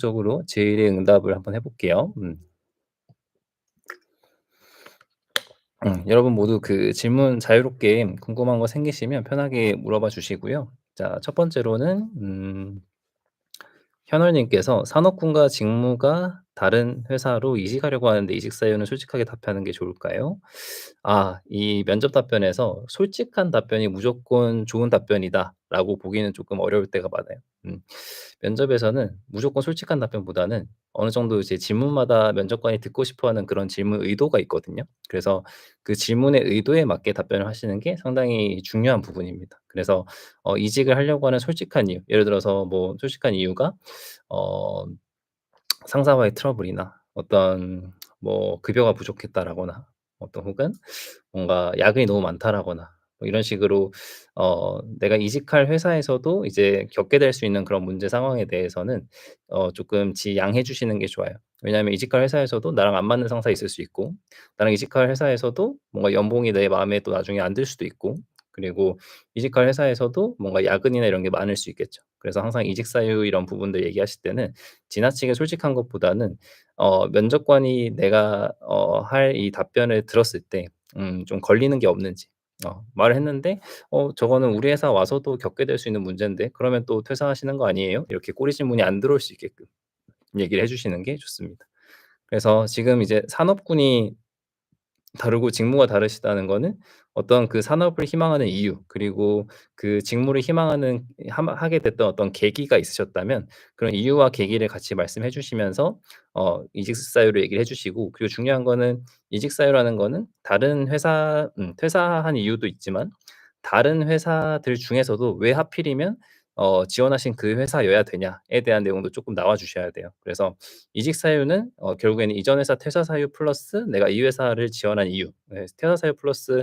적으로 질의응답을 한번 해 볼게요. 여러분 모두 그 질문 자유롭게 궁금한 거 생기시면 편하게 물어봐 주시고요. 자, 첫 번째로는 현월님께서 "산업군과 직무가 다른 회사로 이직하려고 하는데 이직 사유는 솔직하게 답하는 게 좋을까요?" 이 면접 답변에서 솔직한 답변이 무조건 좋은 답변이다라고 보기는 조금 어려울 때가 많아요. 음. 면접에서는 무조건 솔직한 답변보다는 어느 정도 이제 질문마다 면접관이 듣고 싶어 하는 그런 질문 의도가 있거든요. 그래서 그 질문의 의도에 맞게 답변을 하시는 게 상당히 중요한 부분입니다. 그래서 이직을 하려고 하는 솔직한 이유, 예를 들어서 뭐 솔직한 이유가 어 상사와의 트러블이나 어떤 뭐 급여가 부족했다라거나 어떤 혹은 뭔가 야근이 너무 많다라거나 뭐 이런 식으로 내가 이직할 회사에서도 이제 겪게 될 수 있는 그런 문제 상황에 대해서는 조금 지양해 주시는 게 좋아요. 왜냐하면 이직할 회사에서도 나랑 안 맞는 상사 있을 수 있고, 나랑 이직할 회사에서도 뭔가 연봉이 내 마음에 또 나중에 안 들 수도 있고, 그리고 이직할 회사에서도 뭔가 야근이나 이런 게 많을 수 있겠죠. 그래서 항상 이직 사유 이런 부분들 얘기하실 때는 지나치게 솔직한 것보다는 면접관이 내가 할 이 답변을 들었을 때 좀 걸리는 게 없는지, 말을 했는데 저거는 우리 회사 와서도 겪게 될 수 있는 문제인데 그러면 또 퇴사하시는 거 아니에요?" 이렇게 꼬리 질문이 안 들어올 수 있게끔 얘기를 해 주시는 게 좋습니다. 그래서 지금 이제 산업군이 다르고 직무가 다르시다는 거는 어떤 그 산업을 희망하는 이유, 그리고 그 직무를 희망하는 하게 됐던 어떤 계기가 있으셨다면 그런 이유와 계기를 같이 말씀해 주시면서 이직 사유를 얘기를 해 주시고, 그리고 중요한 거는 이직 사유라는 거는 다른 회사 퇴사한 이유도 있지만 다른 회사들 중에서도 왜 하필이면 지원하신 그 회사여야 되냐에 대한 내용도 쪼끔 나와 주셔야 돼요. 그래서 이직 사유는 결국에는 이전 회사 퇴사 사유 플러스 내가 이 회사를 지원한 이유, 퇴사 사유 플러스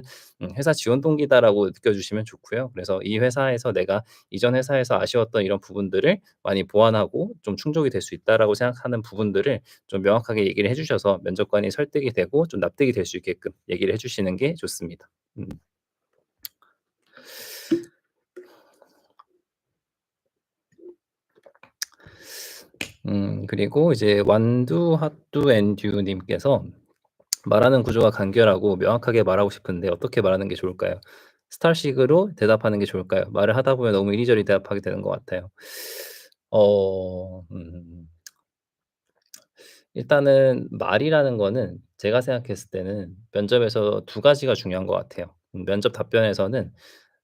회사 지원 동기다라고 느껴주시면 좋고요. 그래서 이 회사에서 내가 이전 회사에서 아쉬웠던 이런 부분들을 많이 보완하고 좀 충족이 될 수 있다라고 생각하는 부분들을 좀 명확하게 얘기를 해 주셔서 면접관이 설득이 되고 좀 납득이 될 수 있게끔 얘기를 해 주시는 게 좋습니다. 음. 그리고 이제 완두 핫두 앤듀 님께서 "말하는 구조가 간결하고 명확하게 말하고 싶은데 어떻게 말하는 게 좋을까요? 스타식으로 대답하는 게 좋을까요? 말을 하다 보면 너무 이리저리 대답하게 되는 것 같아요." 어 음 일단은 말이라는 거는 제가 생각했을 때는 면접에서 두 가지가 중요한 것 같아요. 면접 답변에서는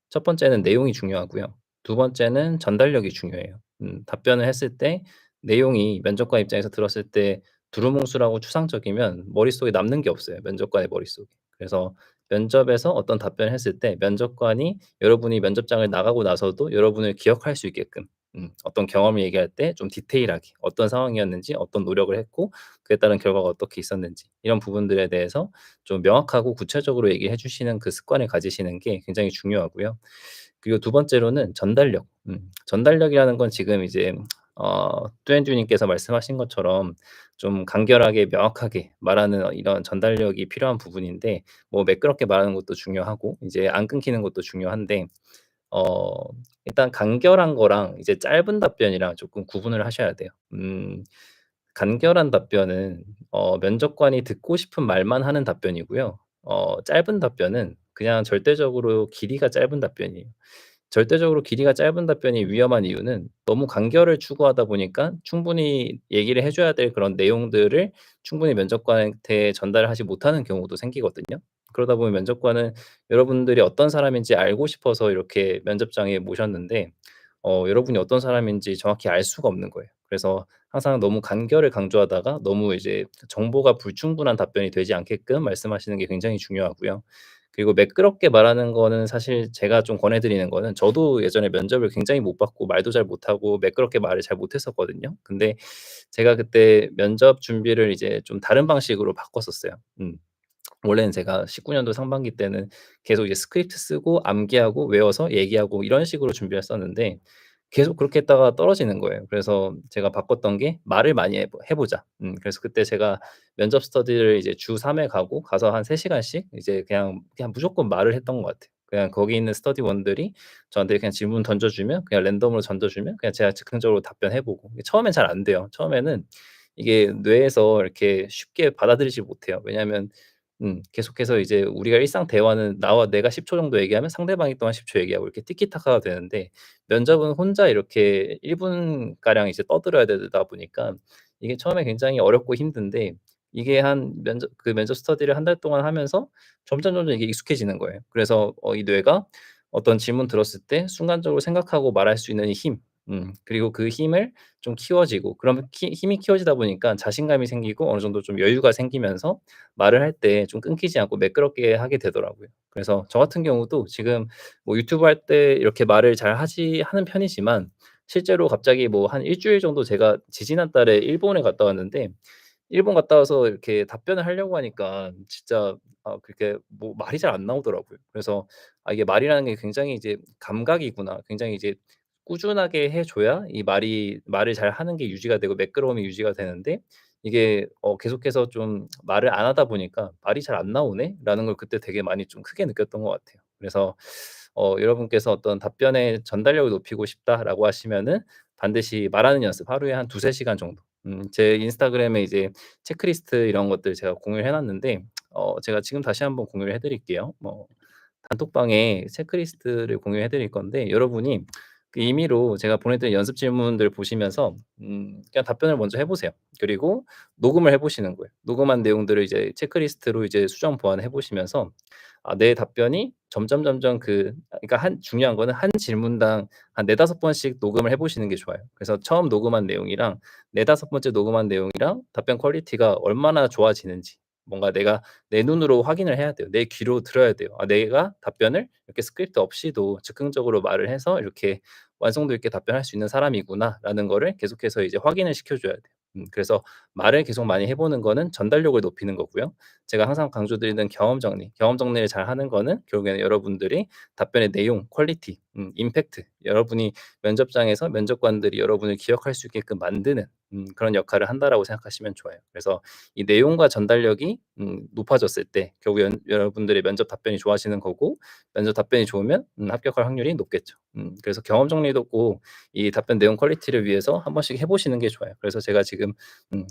첫 번째는 내용이 중요하고요. 두 번째는 전달력이 중요해요. 답변을 했을 때 내용이 면접관 입장에서 들었을 때 두루뭉술하고 추상적이면 머릿속에 남는 게 없어요, 면접관의 머릿속에. 그래서 면접에서 어떤 답변을 했을 때 면접관이 여러분이 면접장을 나가고 나서도 여러분을 기억할 수 있게끔 어떤 경험을 얘기할 때 좀 디테일하게 어떤 상황이었는지, 어떤 노력을 했고 그에 따른 결과가 어떻게 있었는지, 이런 부분들에 대해서 좀 명확하고 구체적으로 얘기해 주시는 그 습관을 가지시는 게 굉장히 중요하고요. 그리고 두 번째로는 전달력. 전달력이라는 건 지금 이제 뚜엔듀 님께서 말씀하신 것처럼 좀 간결하게 명확하게 말하는 이런 전달력이 필요한 부분인데, 뭐 매끄럽게 말하는 것도 중요하고 이제 안 끊기는 것도 중요한데 어 일단 간결한 거랑 이제 짧은 답변이랑 조금 구분을 하셔야 돼요. 간결한 답변은 면접관이 듣고 싶은 말만 하는 답변이고요. 짧은 답변은 그냥 절대적으로 길이가 짧은 답변이에요. 절대적으로 길이가 짧은 답변이 위험한 이유는 너무 간결을 추구하다 보니까 충분히 얘기를 해 줘야 될 그런 내용들을 충분히 면접관한테 전달하지 못하는 경우도 생기거든요. 그러다 보면 면접관은 여러분들이 어떤 사람인지 알고 싶어서 이렇게 면접장에 모셨는데 여러분이 어떤 사람인지 정확히 알 수가 없는 거예요. 그래서 항상 너무 간결을 강조하다가 너무 이제 정보가 불충분한 답변이 되지 않게끔 말씀하시는 게 굉장히 중요하고요. 그리고 매끄럽게 말하는 거는 사실 제가 좀 권해 드리는 거는, 저도 예전에 면접을 굉장히 못 받고 말도 잘 못하고 매끄럽게 말을 잘 못했었거든요. 근데 제가 그때 면접 준비를 이제 좀 다른 방식으로 바꿨었어요. 원래는 제가 19 년도 상반기 때는 계속 이제 스크립트 쓰고 암기하고 외워서 얘기하고 이런 식으로 준비를 했었는데 계속 그렇게 했다가 떨어지는 거예요. 그래서 제가 바꿨던 게 '말을 많이 해 보자.' 그래서 그때 제가 면접 스터디를 이제 주 3회 가고 가서 한 3 시간씩 이제 그냥 무조건 말을 했던 것 같아요. 그냥 거기 있는 스터디원들이 저한테 그냥 질문 던져주면 그냥 랜덤으로 던져주면 그냥 제가 즉흥적으로 답변해 보고 처음엔 잘 안 돼요. 처음에는 이게 뇌에서 이렇게 쉽게 받아들이지 못해요. 왜냐하면 계속해서 이제 우리가 일상 대화는 나와 내가 10초 정도 얘기하면 상대방이 또한 10초 얘기하고 이렇게 티키타카가 되는데 면접은 혼자 이렇게 1 분가량 이제 떠들어야 되다 보니까 이게 처음에 굉장히 어렵고 힘든데 이게 한 면접 스터디를 한 달 동안 하면서 점점점점 이게 익숙해지는 거예요. 그래서 이 뇌가 어떤 질문 들었을 때 순간적으로 생각하고 말할 수 있는 이 힘 그리고 그 힘을 좀 키워지고 그러면 힘이 키워지다 보니까 자신감이 생기고 어느 정도 좀 여유가 생기면서 말을 할 때 좀 끊기지 않고 매끄럽게 하게 되더라고요. 그래서 저 같은 경우도 지금 뭐 유튜브 할 때 이렇게 말을 잘 하는 편이지만 실제로 갑자기 뭐 한 일 주일 정도 제가 지지난달에 일본에 갔다 왔는데 일본 갔다 와서 이렇게 답변을 하려고 하니까 진짜 그렇게 뭐 말이 잘 안 나오더라고요. 그래서 이게 말이라는 게 굉장히 이제 감각이구나. 굉장히 이제 꾸준하게 해 줘야 이 말을 잘하는 게 유지가 되고 매끄러움이 유지가 되는데 이게 계속해서 좀 말을 안 하다 보니까 '말이 잘 안 나오네.'라는 걸 그때 되게 많이 좀 크게 느꼈던 것 같아요. 그래서 여러분께서 어떤 '답변의 전달력을 높이고 싶다.'라고 하시면은 반드시 말하는 연습 하루에 한 2-3 시간 정도 제 인스타그램에 이제 체크리스트 이런 것들 제가 공유를 해 놨는데 제가 지금 다시 한번 공유를 해 드릴게요. 단톡방에 체크리스트를 공유해 드릴 건데 여러분이 그 임의로 제가 보내드린 연습 질문들 보시면서 그냥 답변을 먼저 해 보세요. 그리고 녹음을 해 보시는 거예요. 녹음한 내용들을 이제 체크리스트로 이제 수정 보완해 보시면서 내 답변이 점점점점 그러니까 중요한 거는 한 질문당 한 4-5 번씩 녹음을 해 보시는 게 좋아요. 그래서 처음 녹음한 내용이랑 4-5 번째 녹음한 내용이랑 답변 퀄리티가 얼마나 좋아지는지 뭔가 내가 내 눈으로 확인을 해야 돼요. 내 귀로 들어야 돼요. '아 내가 답변을 이렇게 스크립트 없이도 즉흥적으로 말을 해서 이렇게 완성도 있게 답변할 수 있는 사람이구나.'라는 거를 계속해서 이제 확인을 시켜 줘야 돼요. 그래서 말을 계속 많이 해 보는 거는 전달력을 높이는 거고요. 제가 항상 강조드리는 경험 정리를 잘하는 거는 결국에는 여러분들이 답변의 내용, 퀄리티, 임팩트 여러분이 면접장에서 면접관들이 여러분을 기억할 수 있게끔 만드는 그런 역할을 한다라고 생각하시면 좋아요. 그래서 이 내용과 전달력이 높아졌을 때 결국 여러분들의 면접 답변이 좋아지는 거고 면접 답변이 좋으면 합격할 확률이 높겠죠. 그래서 경험 정리도 꼭 이 답변 내용 퀄리티를 위해서 한 번씩 해 보시는 게 좋아요. 그래서 제가 지금 음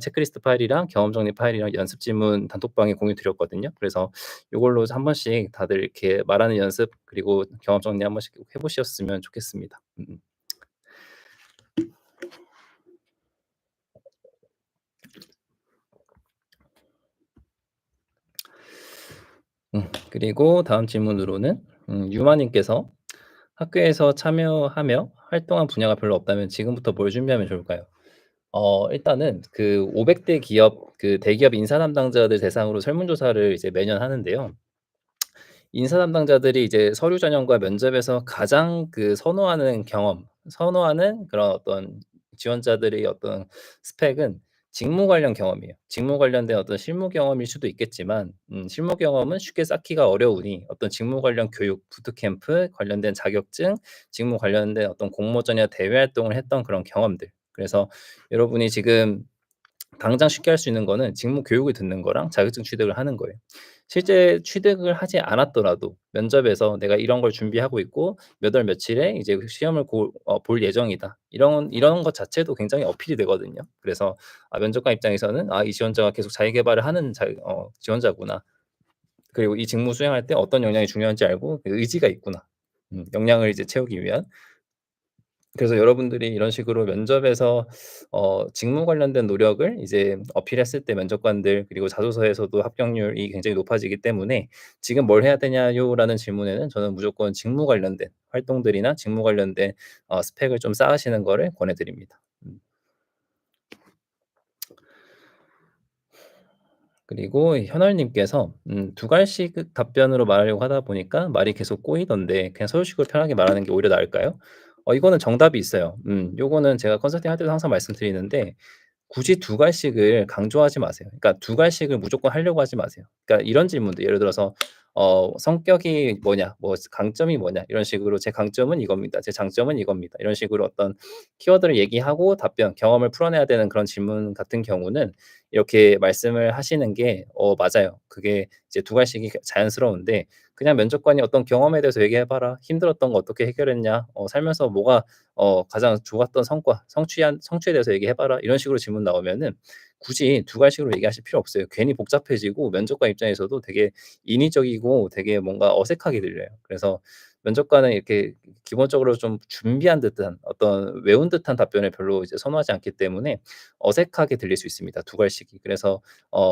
체크리스트 파일이랑 경험 정리 파일이랑 연습 질문 단톡방에 공유 드렸거든요. 그래서 요걸로 한 번씩 다들 이렇게 말하는 연습 그리고 경험 정리 한 번씩 해 보셨으면 좋겠습니다. 그리고 다음 질문으로는 유마 님께서 "학교에서 참여하며 활동한 분야가 별로 없다면 지금부터 뭘 준비하면 좋을까요?" 일단은 그 500대 기업 대기업 인사 담당자들 대상으로 설문조사를 이제 매년 하는데요. 인사 담당자들이 이제 서류 전형과 면접에서 가장 선호하는 그런 어떤 지원자들의 어떤 스펙은 직무 관련 경험이에요. 직무 관련된 어떤 실무 경험일 수도 있겠지만 실무 경험은 쉽게 쌓기가 어려우니 어떤 직무 관련 교육, 부트캠프 관련된 자격증, 직무 관련된 어떤 공모전이나 대외 활동을 했던 그런 경험들. 그래서 여러분이 지금 당장 쉽게 할 수 있는 거는 직무 교육을 듣는 거랑 자격증 취득을 하는 거예요. 실제 취득을 하지 않았더라도 면접에서 '내가 이런 걸 준비하고 있고 몇 월 며칠에 이제 그 시험을 볼 예정이다.' 이런 것 자체도 굉장히 어필이 되거든요. 그래서 면접관 입장에서는 '아 이 지원자가 계속 자기 계발을 하는 지원자구나. 그리고 이 직무 수행할 때 어떤 역량이 중요한지 알고 그 의지가 있구나.' 역량을 이제 채우기 위한. 그래서 여러분들이 이런 식으로 면접에서 직무 관련된 노력을 이제 어필했을 때 면접관들 그리고 자소서에서도 합격률이 굉장히 높아지기 때문에 "지금 뭘 해야 되냐요?"라는 질문에는 저는 무조건 직무 관련된 활동들이나 직무 관련된 스펙을 좀 쌓으시는 거를 권해 드립니다. 그리고 현월 님께서 "두 갈식 답변으로 말하려고 하다 보니까 말이 계속 꼬이던데 그냥 서울식으로 편하게 말하는 게 오히려 나을까요?" 이거는 정답이 있어요. 요거는 제가 컨설팅 할 때도 항상 말씀드리는데 굳이 두 갈씩을 강조하지 마세요. 그러니까 두 갈씩을 무조건 하려고 하지 마세요. 그러니까 이런 질문들 예를 들어서 "성격이 뭐냐?" 뭐 "강점이 뭐냐?" 이런 식으로 "제 강점은 이겁니다. 제 장점은 이겁니다." 이런 식으로 어떤 키워드를 얘기하고 답변, 경험을 풀어내야 되는 그런 질문 같은 경우는 이렇게 말씀을 하시는 게 맞아요. 그게 이제 두 가지씩이 자연스러운데 그냥 면접관이 "어떤 경험에 대해서 얘기해 봐라. 힘들었던 거 어떻게 해결했냐? 살면서 뭐가 가장 좋았던 성과, 성취에 대해서 얘기해 봐라." 이런 식으로 질문 나오면은 굳이 두 가지로 얘기하실 필요 없어요. 괜히 복잡해지고 면접관 입장에서도 되게 인위적이고 되게 뭔가 어색하게 들려요. 그래서 면접관은 이렇게 기본적으로 좀 준비한 듯한 어떤 외운 듯한 답변을 별로 이제 선호하지 않기 때문에 어색하게 들릴 수 있습니다, 두 갈씩이. 그래서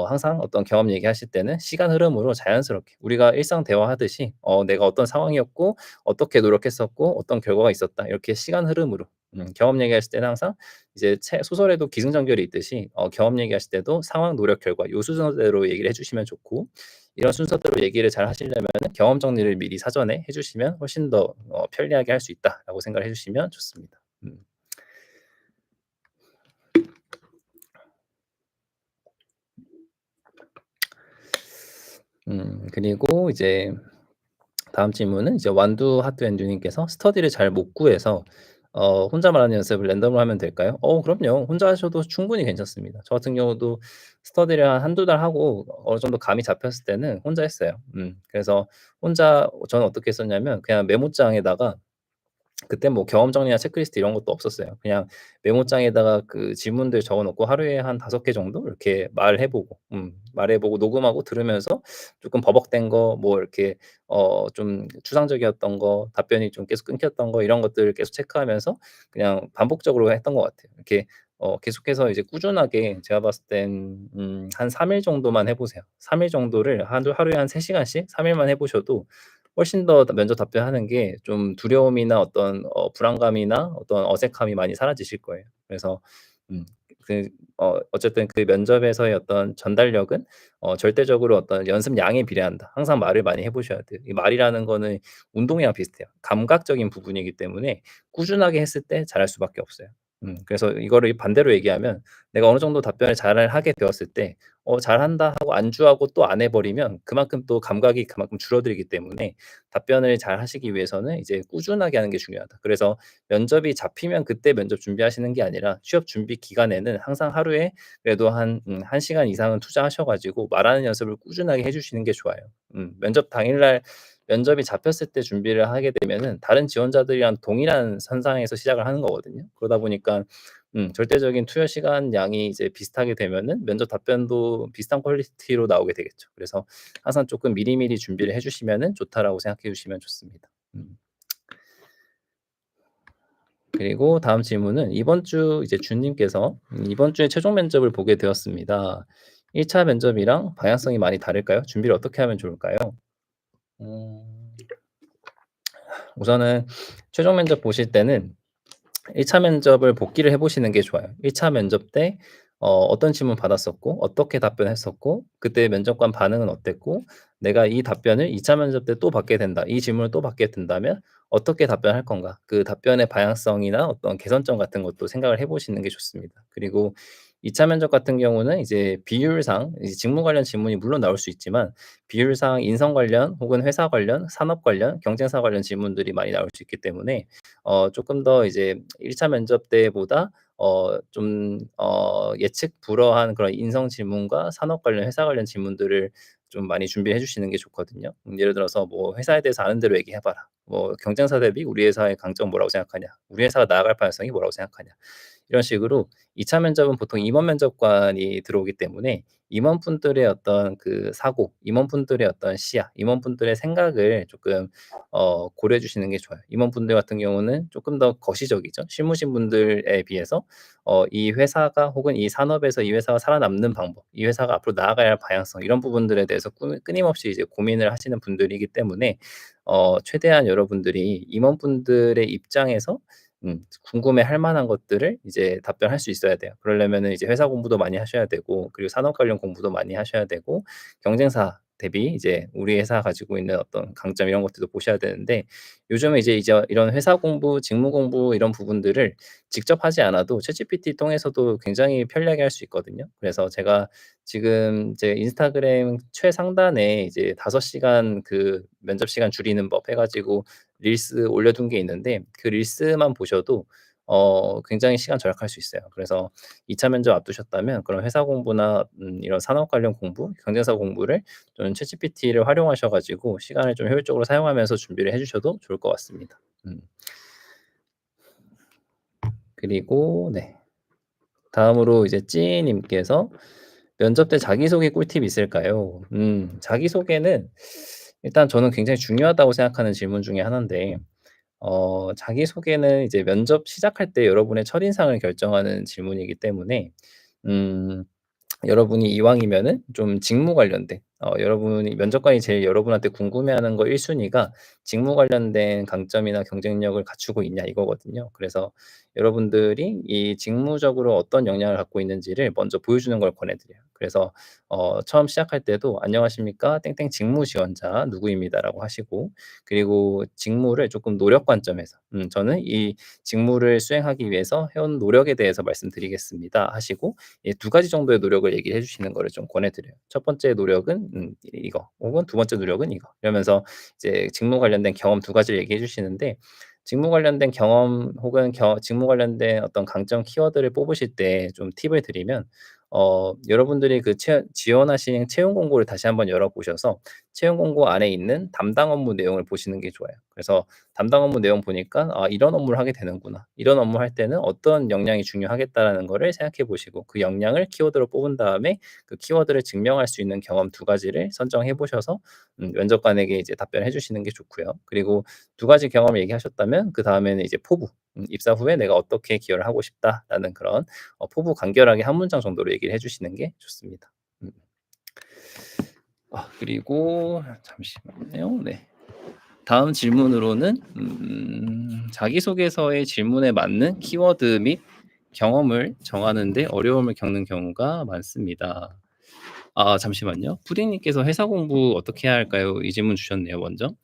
항상 어떤 경험 얘기하실 때는 시간 흐름으로 자연스럽게 우리가 일상 대화하듯이 내가 어떤 상황이었고 어떻게 노력했었고 어떤 결과가 있었다. 이렇게 시간 흐름으로 경험 얘기하실 때는 항상 이제 책 소설에도 기승전결이 있듯이 경험 얘기하실 때도 상황, 노력, 결과 요 순서대로 얘기를 해 주시면 좋고 이런 순서대로 얘기를 잘 하시려면은 경험 정리를 미리 사전에 해 주시면 훨씬 더 편리하게 할 수 있다라고 생각을 해 주시면 좋습니다. 그리고 이제 다음 질문은 이제 완두 하트 앤듀 님께서 "스터디를 잘 못 구해서 혼자 말하는 연습을 랜덤으로 하면 될까요?" 그럼요. 혼자 하셔도 충분히 괜찮습니다. 저 같은 경우도 스터디를 한 한두 달 하고 어느 정도 감이 잡혔을 때는 혼자 했어요. 그래서 혼자 저는 어떻게 했었냐면 그냥 메모장에다가 그때 뭐 경험 정리나 체크리스트 이런 것도 없었어요. 그냥 메모장에다가 그 질문들 적어 놓고 하루에 한 5개 정도 이렇게 말해 보고 녹음하고 들으면서 쪼끔 버벅된 거 뭐 이렇게 좀 추상적이었던 거 답변이 좀 계속 끊겼던 거 이런 것들을 계속 체크하면서 그냥 반복적으로 했던 것 같아요. 이렇게 계속해서 이제 꾸준하게 제가 봤을 땐 한 3일 정도만 해 보세요. 3일 정도를 하루에 한 3 시간씩 3 일만 해 보셔도 훨씬 더 면접 답변하는 게 좀 두려움이나 어떤 불안감이나 어떤 어색함이 많이 사라지실 거예요. 그래서 음 그 어쨌든 그 면접에서의 어떤 전달력은 절대적으로 어떤 연습량에 비례한다. 항상 말을 많이 해 보셔야 돼요. 이 말이라는 거는 운동이랑 비슷해요. 감각적인 부분이기 때문에 꾸준하게 했을 때 잘할 수밖에 없어요. 그래서 이거를 반대로 얘기하면 내가 어느 정도 답변을 잘 하게 되었을 때 '잘한다.' 하고 안주하고 또 안 해 버리면 그만큼 또 감각이 그만큼 줄어들기 때문에 답변을 잘 하시기 위해서는 이제 꾸준하게 하는 게 중요하다. 그래서 면접이 잡히면 그때 면접 준비하시는 게 아니라 취업 준비 기간에는 항상 하루에 그래도 한 1 시간 이상은 투자하셔 가지고 말하는 연습을 꾸준하게 해 주시는 게 좋아요. 면접 당일날 면접이 잡혔을 때 준비를 하게 되면은 다른 지원자들이랑 동일한 선상에서 시작을 하는 거거든요. 그러다 보니까 절대적인 투여 시간 양이 이제 비슷하게 되면은 면접 답변도 비슷한 퀄리티로 나오게 되겠죠. 그래서 항상 쪼끔 미리미리 준비를 해 주시면은 좋다라고 생각해 주시면 좋습니다. 그리고 다음 질문은 이번 주 이제 준 님께서 "이번 주에 최종 면접을 보게 되었습니다. 1차 면접이랑 방향성이 많이 다를까요? 준비를 어떻게 하면 좋을까요?" 음 우선은 최종 면접 보실 때는 1차 면접을 복기를 해 보시는 게 좋아요. 1차 면접 때 어떤 질문 받았었고 어떻게 답변했었고 그때 면접관 반응은 어땠고 내가 이 답변을 2차 면접 때 또 받게 된다. 이 질문을 또 받게 된다면 어떻게 답변할 건가? 그 답변의 방향성이나 어떤 개선점 같은 것도 생각을 해 보시는 게 좋습니다. 그리고 2차 면접 같은 경우는 이제 비율상 이제 직무 관련 질문이 물론 나올 수 있지만 비율상 인성 관련 혹은 회사 관련, 산업 관련, 경쟁사 관련 질문들이 많이 나올 수 있기 때문에 쪼끔 더 이제 1차 면접 때보다 좀 예측 불허한 그런 인성 질문과 산업 관련, 회사 관련 질문들을 좀 많이 준비해 주시는 게 좋거든요. 예를 들어서 뭐 "회사에 대해서 아는 대로 얘기해 봐라." 뭐 "경쟁사 대비 우리 회사의 강점은 뭐라고 생각하냐?" "우리 회사가 나아갈 방향성이 뭐라고 생각하냐?" 이런 식으로 2차 면접은 보통 임원 면접관이 들어오기 때문에 임원분들의 어떤 그 사고, 임원분들의 어떤 시야, 임원분들의 생각을 조금 고려해 주시는 게 좋아요. 임원분들 같은 경우는 조금 더 거시적이죠. 실무진 분들에 비해서 이 회사가 혹은 이 산업에서 이 회사가 살아남는 방법, 이 회사가 앞으로 나아가야 할 방향성 이런 부분들에 대해서 끊임없이 이제 고민을 하시는 분들이기 때문에 최대한 여러분들이 임원분들의 입장에서 궁금해할 만한 것들을 이제 답변할 수 있어야 돼요. 그러려면은 이제 회사 공부도 많이 하셔야 되고 그리고 산업 관련 공부도 많이 하셔야 되고 경쟁사 대비 이제 우리 회사가 가지고 있는 어떤 강점 이런 것들도 보셔야 되는데 요즘에 이제 이런 회사 공부, 직무 공부 이런 부분들을 직접 하지 않아도 챗GPT 통해서도 굉장히 편리하게 할 수 있거든요. 그래서 제가 지금 제 인스타그램 최상단에 이제 5 시간 그 면접 시간 줄이는 법 해 가지고 릴스 올려둔 게 있는데 그 릴스만 보셔도 굉장히 시간 절약할 수 있어요. 그래서 2차 면접 앞두셨다면 그런 회사 공부나 이런 산업 관련 공부, 경쟁사 공부를 좀 챗GPT를 활용하셔 가지고 시간을 좀 효율적으로 사용하면서 준비를 해 주셔도 좋을 것 같습니다. 음. 그리고 네. 다음으로 이제 찌 님께서 "면접 때 자기소개 꿀팁 있을까요?" 자기소개는 일단 저는 굉장히 중요하다고 생각하는 질문 중에 하나인데 자기소개는 이제 면접 시작할 때 여러분의 첫인상을 결정하는 질문이기 때문에 음 여러분이 이왕이면은 좀 직무 관련된 여러분이 면접관이 제일 여러분한테 궁금해하는 거 1 순위가 직무 관련된 강점이나 경쟁력을 갖추고 있냐 이거거든요. 그래서 여러분들이 이 직무적으로 어떤 역량을 갖고 있는지를 먼저 보여주는 걸 권해 드려요. 그래서 처음 시작할 때도 "안녕하십니까. 땡땡 직무 지원자 누구입니다."라고 하시고 그리고 직무를 조금 노력 관점에서 "저는 이 직무를 수행하기 위해서 해온 노력에 대해서 말씀드리겠습니다." 하시고 예 두 가지 정도의 노력을 얘기해 주시는 거를 좀 권해 드려요. 첫 번째 노력은 이거 혹은 두 번째 노력은 이거. 이러면서 이제 직무 관련된 경험 두 가지를 얘기해 주시는데 직무 관련된 경험 혹은 직무 관련된 어떤 강점 키워드를 뽑으실 때 좀 팁을 드리면 여러분들이 그 지원하신 채용 공고를 다시 한번 열어 보셔서 채용 공고 안에 있는 담당 업무 내용을 보시는 게 좋아요. 그래서 담당 업무 내용 보니까 '아 이런 업무를 하게 되는구나. 이런 업무 할 때는 어떤 역량이 중요하겠다.'라는 거를 생각해 보시고 그 역량을 키워드로 뽑은 다음에 그 키워드를 증명할 수 있는 경험 두 가지를 선정해 보셔서 면접관에게 이제 답변해 주시는 게 좋고요. 그리고 두 가지 경험을 얘기하셨다면 그다음에는 이제 포부, '입사 후에 내가 어떻게 기여를 하고 싶다.'라는 그런 포부 간결하게 한 문장 정도로 얘기를 해 주시는 게 좋습니다. 음. 그리고 잠시만요. 네. 다음 질문으로는 자기소개서의 질문에 맞는 키워드 및 경험을 정하는 데 어려움을 겪는 경우가 많습니다. 잠시만요. 푸딩님께서 "회사 공부 어떻게 해야 할까요?" 이 질문 주셨네요 먼저.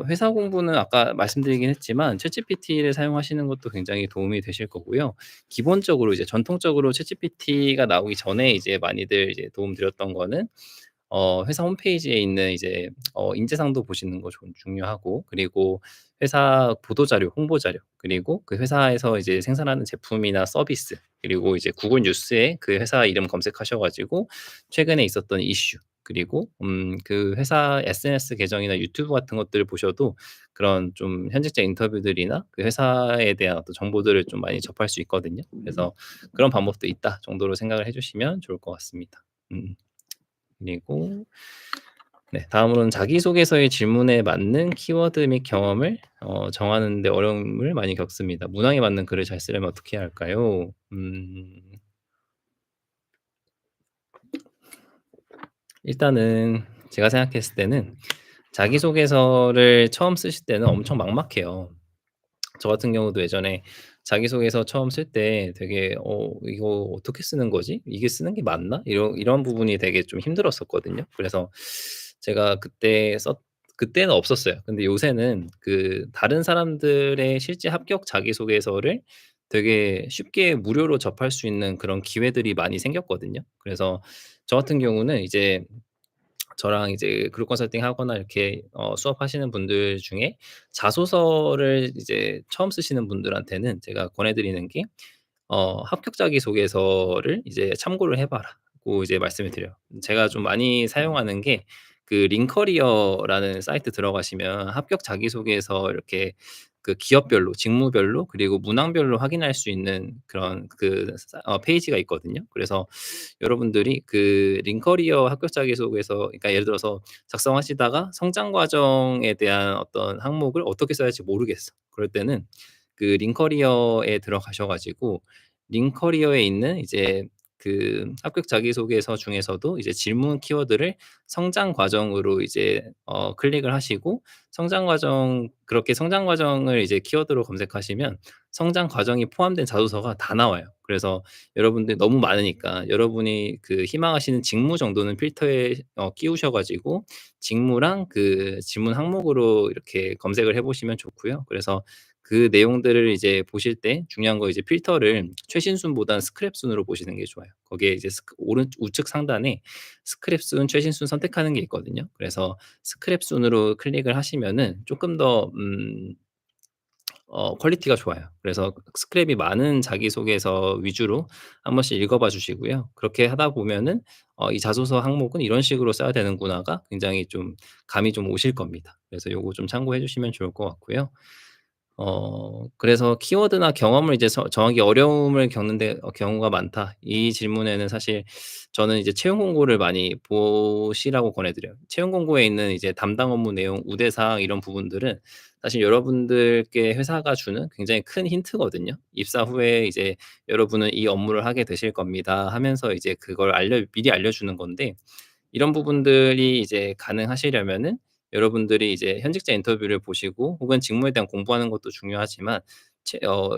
회사 공부는 아까 말씀드리긴 했지만 챗GPT를 사용하시는 것도 굉장히 도움이 되실 거고요. 기본적으로 이제 전통적으로 챗GPT가 나오기 전에 이제 많이들 이제 도움 드렸던 거는 회사 홈페이지에 있는 이제 인재상도 보시는 거 중요하고 그리고 회사 보도 자료, 홍보 자료 그리고 그 회사에서 이제 생산하는 제품이나 서비스 그리고 이제 구글 뉴스에 그 회사 이름 검색하셔 가지고 최근에 있었던 이슈 그리고 그 회사 SNS 계정이나 유튜브 같은 것들을 보셔도 그런 좀 현직자 인터뷰들이나 그 회사에 대한 어떤 정보들을 좀 많이 접할 수 있거든요. 그래서 '그런 방법도 있다.' 정도로 생각을 해 주시면 좋을 것 같습니다. 음. 그리고 네 다음으로는 자기소개서의 질문에 맞는 키워드 및 경험을 정하는 데 어려움을 많이 겪습니다. 문항에 맞는 글을 잘 쓰려면 어떻게 해야 할까요? 일단은 제가 생각했을 때는 자기소개서를 처음 쓰실 때는 엄청 막막해요. 저 같은 경우도 예전에 자기소개서 처음 쓸 때 되게 '이거 어떻게 쓰는 거지? 이게 쓰는 게 맞나?' 이런 부분이 되게 좀 힘들었었거든요. 그래서 제가 그때는 없었어요. 근데 요새는 그 다른 사람들의 실제 합격 자기소개서를 되게 쉽게 무료로 접할 수 있는 그런 기회들이 많이 생겼거든요. 그래서 저 같은 경우는 이제 저랑 이제 그룹 컨설팅 하거나 이렇게 수업하시는 분들 중에 자소서를 이제 처음 쓰시는 분들한테는 제가 권해 드리는 게 "합격 자기소개서를 이제 참고를 해 봐라."고 이제 말씀을 드려요. 제가 좀 많이 사용하는 게 그 링커리어라는 사이트 들어가시면 합격 자기소개서 이렇게 그 기업별로 직무별로 그리고 문항별로 확인할 수 있는 그런 페이지가 있거든요. 그래서 여러분들이 그 링커리어 합격 자기소개서 그러니까 예를 들어서 작성하시다가 성장 과정에 대한 어떤 항목을 어떻게 써야 할지 모르겠어. 그럴 때는 그 링커리어에 들어가셔 가지고 링커리어에 있는 이제 그 합격 자기소개서 중에서도 이제 질문 키워드를 성장 과정으로 이제 클릭을 하시고 성장 과정을 이제 키워드로 검색하시면 성장 과정이 포함된 자소서가 다 나와요. 그래서 여러분들이 너무 많으니까 여러분이 그 희망하시는 직무 정도는 필터에 끼우셔 가지고 직무랑 그 질문 항목으로 이렇게 검색을 해 보시면 좋고요. 그래서 그 내용들을 이제 보실 때 중요한 거 이제 필터를 최신 순보다는 스크랩 순으로 보시는 게 좋아요. 거기에 이제 오른 우측 상단에 스크랩 순, 최신 순 선택하는 게 있거든요. 그래서 스크랩 순으로 클릭을 하시면은 쪼끔 더 퀄리티가 좋아요. 그래서 스크랩이 많은 자기소개서 위주로 한 번씩 읽어 봐 주시고요. 그렇게 하다 보면은 '이 자소서 항목은 이런 식으로 써야 되는구나.'가 굉장히 좀 감이 좀 오실 겁니다. 그래서 요거 좀 참고해 주시면 좋을 것 같고요. 그래서 키워드나 경험을 이제 정하기 어려움을 겪는데 경우가 많다. 이 질문에는 사실 저는 이제 채용 공고를 많이 보시라고 권해 드려요. 채용 공고에 있는 이제 담당 업무 내용, 우대 사항 이런 부분들은 사실 여러분들께 회사가 주는 굉장히 큰 힌트거든요. 입사 후에 이제 "여러분은 이 업무를 하게 되실 겁니다." 하면서 이제 그걸 미리 알려주는 건데, 이런 부분들이 이제 가능하시려면은 여러분들이 이제 현직자 인터뷰를 보시고 혹은 직무에 대한 공부하는 것도 중요하지만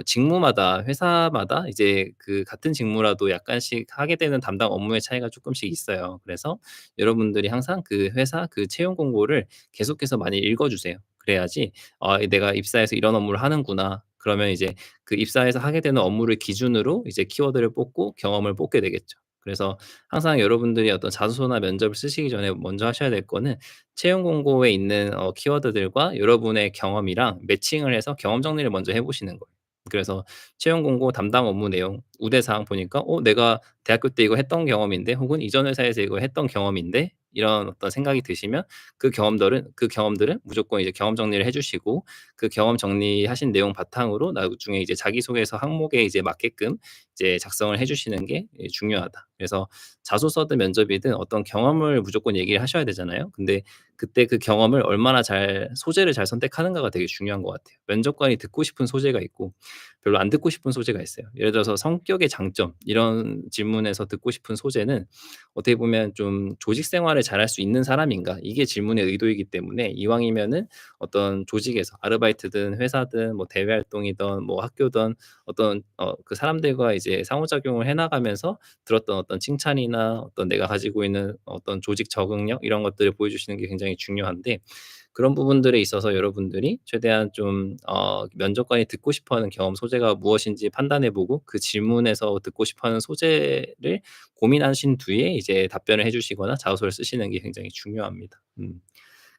직무마다 회사마다 이제 그 같은 직무라도 약간씩 하게 되는 담당 업무의 차이가 쪼끔씩 있어요. 그래서 여러분들이 항상 그 회사 그 채용 공고를 계속해서 많이 읽어 주세요. 그래야지 '아 내가 입사해서 이런 업무를 하는구나.' 그러면 이제 그 입사해서 하게 되는 업무를 기준으로 이제 키워드를 뽑고 경험을 뽑게 되겠죠. 그래서 항상 여러분들이 어떤 자소서나 면접을 쓰시기 전에 먼저 하셔야 될 거는 채용 공고에 있는 키워드들과 여러분의 경험이랑 매칭을 해서 경험 정리를 먼저 해 보시는 거예요. 그래서 채용 공고 담당 업무 내용, 우대 사항 보니까 '내가 대학교 때 이거 했던 경험인데.' 혹은 '이전 회사에서 이거 했던 경험인데.' 이런 어떤 생각이 드시면 그 경험들은 무조건 이제 경험 정리를 해 주시고, 그 경험 정리하신 내용 바탕으로 나중에 이제 자기소개서 항목에 이제 맞게끔 이제 작성을 해 주시는 게 중요하다. 그래서 자소서든 면접이든 어떤 경험을 무조건 얘기를 하셔야 되잖아요. 근데 그때 그 경험을 얼마나 잘 소재를 잘 선택하는가가 되게 중요한 것 같아요. 면접관이 듣고 싶은 소재가 있고 별로 안 듣고 싶은 소재가 있어요. 예를 들어서 성격의 장점 이런 질문에서 듣고 싶은 소재는 어떻게 보면 좀 '조직 생활을 잘할 수 있는 사람인가?' 이게 질문의 의도이기 때문에 이왕이면은 어떤 조직에서 아르바이트든 회사든 뭐 대외 활동이든 뭐 학교든 어떤 그 사람들과 이제 상호작용을 해 나가면서 들었던 어떤 칭찬이나 어떤 내가 가지고 있는 어떤 조직 적응력 이런 것들을 보여주시는 게 굉장히 중요한데, 그런 부분들에 있어서 여러분들이 최대한 좀 면접관이 듣고 싶어 하는 경험 소재가 무엇인지 판단해 보고 그 질문에서 듣고 싶어 하는 소재를 고민하신 뒤에 이제 답변을 해 주시거나 자소서를 쓰시는 게 굉장히 중요합니다.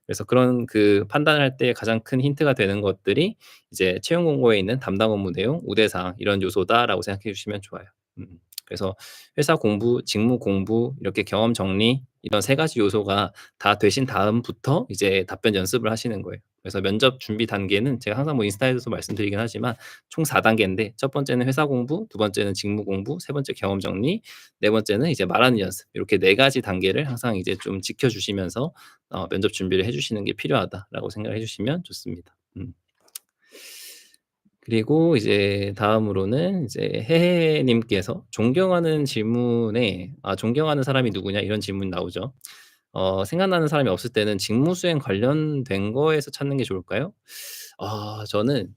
그래서 그런 그 판단할 때 가장 큰 힌트가 되는 것들이 이제 채용 공고에 있는 담당 업무 내용, 우대 사항 이런 요소다라고 생각해 주시면 좋아요. 음. 그래서 회사 공부, 직무 공부, 이렇게 경험 정리 이런 세 가지 요소가 다 되신 다음부터 이제 답변 연습을 하시는 거예요. 그래서 면접 준비 단계는 제가 항상 뭐 인스타에서도 말씀드리긴 하지만 총 4 단계인데, 첫 번째는 회사 공부, 두 번째는 직무 공부, 세 번째 경험 정리, 네 번째는 이제 말하는 연습. 이렇게 네 가지 단계를 항상 이제 좀 지켜 주시면서 면접 준비를 해 주시는 게 필요하다라고 생각을 해 주시면 좋습니다. 그리고 이제 다음으로는 이제 해해 님께서 존경하는 질문에 "존경하는 사람이 누구냐?" 이런 질문이 나오죠. 생각나는 사람이 없을 때는 직무 수행 관련된 거에서 찾는 게 좋을까요? 저는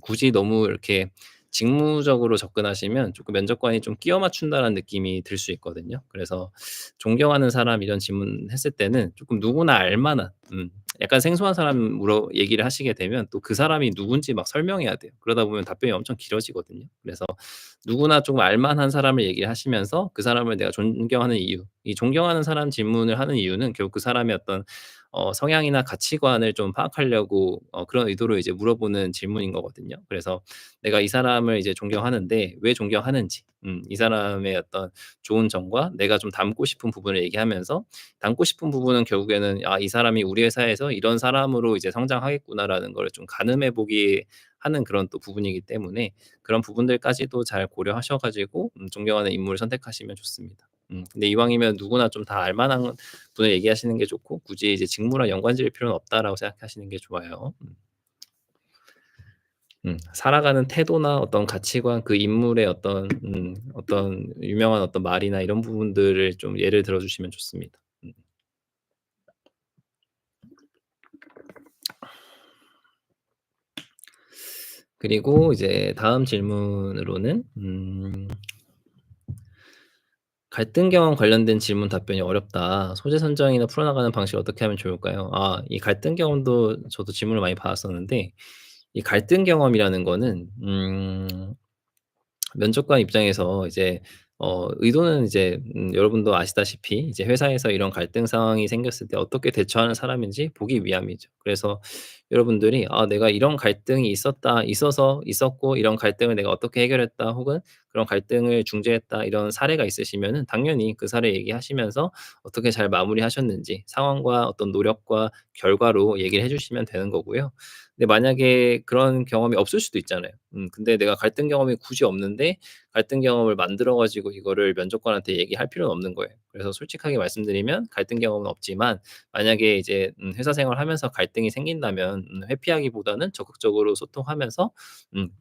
굳이 너무 이렇게 직무적으로 접근하시면 조금 면접관이 좀 끼워 맞춘다는 느낌이 들 수 있거든요. 그래서 존경하는 사람 이런 질문했을 때는 조금 누구나 알 만한 약간 생소한 사람 얘기를 하시게 되면 또 그 사람이 누군지 막 설명해야 돼요. 그러다 보면 답변이 엄청 길어지거든요. 그래서 누구나 좀 알 만한 사람을 얘기하시면서 그 사람을 내가 존경하는 이유, 이 존경하는 사람 질문을 하는 이유는 결국 그 사람의 어떤 성향이나 가치관을 좀 파악하려고 그런 의도로 이제 물어보는 질문인 거거든요. 그래서 내가 이 사람을 이제 존경하는데 왜 존경하는지, 이 사람의 어떤 좋은 점과 내가 좀 닮고 싶은 부분을 얘기하면서, 닮고 싶은 부분은 결국에는 '아 이 사람이 우리 회사에서 이런 사람으로 이제 성장하겠구나.'라는 걸 좀 가늠해 보게 하는 그런 또 부분이기 때문에 그런 부분들까지도 잘 고려하셔 가지고 존경하는 인물을 선택하시면 좋습니다. 근데 이왕이면 누구나 좀 다 알 만한 분을 얘기하시는 게 좋고 굳이 이제 직무랑 연관 지을 필요는 없다라고 생각하시는 게 좋아요. 살아가는 태도나 어떤 가치관, 그 인물의 어떤 유명한 어떤 말이나 이런 부분들을 좀 예를 들어 주시면 좋습니다. 그리고 이제 다음 질문으로는 "갈등 경험 관련된 질문 답변이 어렵다. 소재 선정이나 풀어나가는 방식 어떻게 하면 좋을까요?" 이 갈등 경험도 저도 질문을 많이 받았었는데, 이 갈등 경험이라는 거는 면접관 입장에서 이제 의도는 이제 여러분도 아시다시피 이제 회사에서 이런 갈등 상황이 생겼을 때 어떻게 대처하는 사람인지 보기 위함이죠. 그래서 여러분들이 '아 내가 이런 갈등이 있었고 이런 갈등을 내가 어떻게 해결했다.' 혹은 '그런 갈등을 중재했다.' 이런 사례가 있으시면은 당연히 그 사례 얘기하시면서 어떻게 잘 마무리하셨는지 상황과 어떤 노력과 결과로 얘기를 해 주시면 되는 거고요. 근데 만약에 그런 경험이 없을 수도 있잖아요. 근데 내가 갈등 경험이 굳이 없는데 갈등 경험을 만들어 가지고 이거를 면접관한테 얘기할 필요는 없는 거예요. 그래서 솔직하게 말씀드리면 갈등 경험은 없지만, 만약에 이제 회사 생활하면서 갈등이 생긴다면 회피하기보다는 적극적으로 소통하면서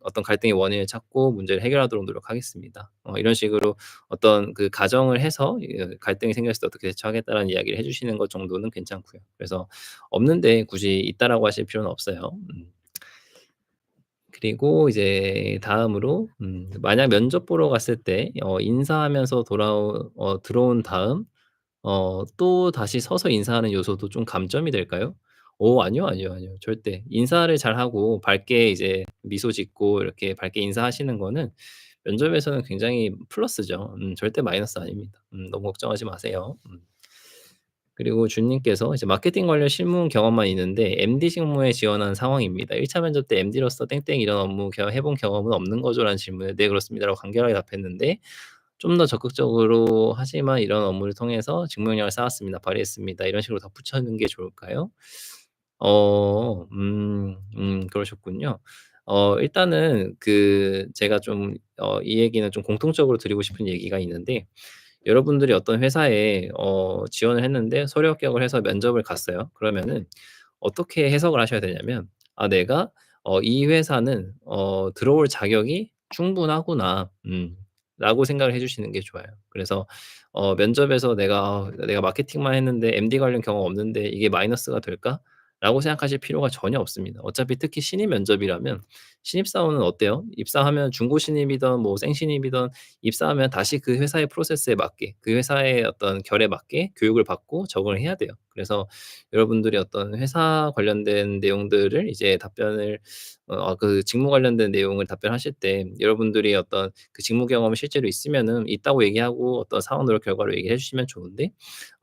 어떤 갈등의 원인을 찾고 문제를 해결하도록 노력하겠습니다. 이런 식으로 어떤 그 가정을 해서 갈등이 생겼을 때 어떻게 대처하겠다라는 이야기를 해 주시는 것 정도는 괜찮고요. 그래서 없는데 굳이 있다라고 하실 필요는 없어요. 그리고 이제 다음으로 만약 면접 보러 갔을 때 인사하면서 들어온 다음 또다시 서서 인사하는 요소도 좀 감점이 될까요? 아니요, 아니요, 아니요. 절대. 인사를 잘하고 밝게 이제 미소 짓고 이렇게 밝게 인사하시는 거는 면접에서는 굉장히 플러스죠. 절대 마이너스 아닙니다. 너무 걱정하지 마세요. 그리고 주님께서 이제 마케팅 관련 실무 경험만 있는데 MD 직무에 지원한 상황입니다. 1차 면접 때 "MD로서 땡땡 이런 업무 해 본 경험은 없는 거죠?"라는 질문에 "네 그렇습니다."라고 간결하게 답했는데, 좀 더 적극적으로 "하지만 이런 업무를 통해서 직무 역량을 쌓았습니다. 발휘했습니다." 이런 식으로 덧붙이는 게 좋을까요? 그러셨군요. 일단은 제가 좀 이 얘기는 좀 공통적으로 드리고 싶은 얘기가 있는데, 여러분들이 어떤 회사에 지원을 했는데 서류 합격을 해서 면접을 갔어요. 그러면은 어떻게 해석을 하셔야 되냐면 '아 내가 이 회사는 들어올 자격이 충분하구나.' 라고 생각을 해 주시는 게 좋아요. 그래서 면접에서 '내가 마케팅만 했는데 MD 관련 경험 없는데 이게 마이너스가 될까?'라고 생각하실 필요가 전혀 없습니다. 어차피 특히 신입 면접이라면 신입사원은 어때요? 입사하면 중고 신입이든 뭐 생신입이든 입사하면 다시 그 회사의 프로세스에 맞게, 그 회사의 어떤 결에 맞게 교육을 받고 적응을 해야 돼요. 그래서 여러분들이 어떤 회사 관련된 내용들을 이제 답변을 그 직무 관련된 내용을 답변하실 때 여러분들이 어떤 그 직무 경험이 실제로 있으면은 있다고 얘기하고 어떤 상황 노력 결과로 얘기해 주시면 좋은데,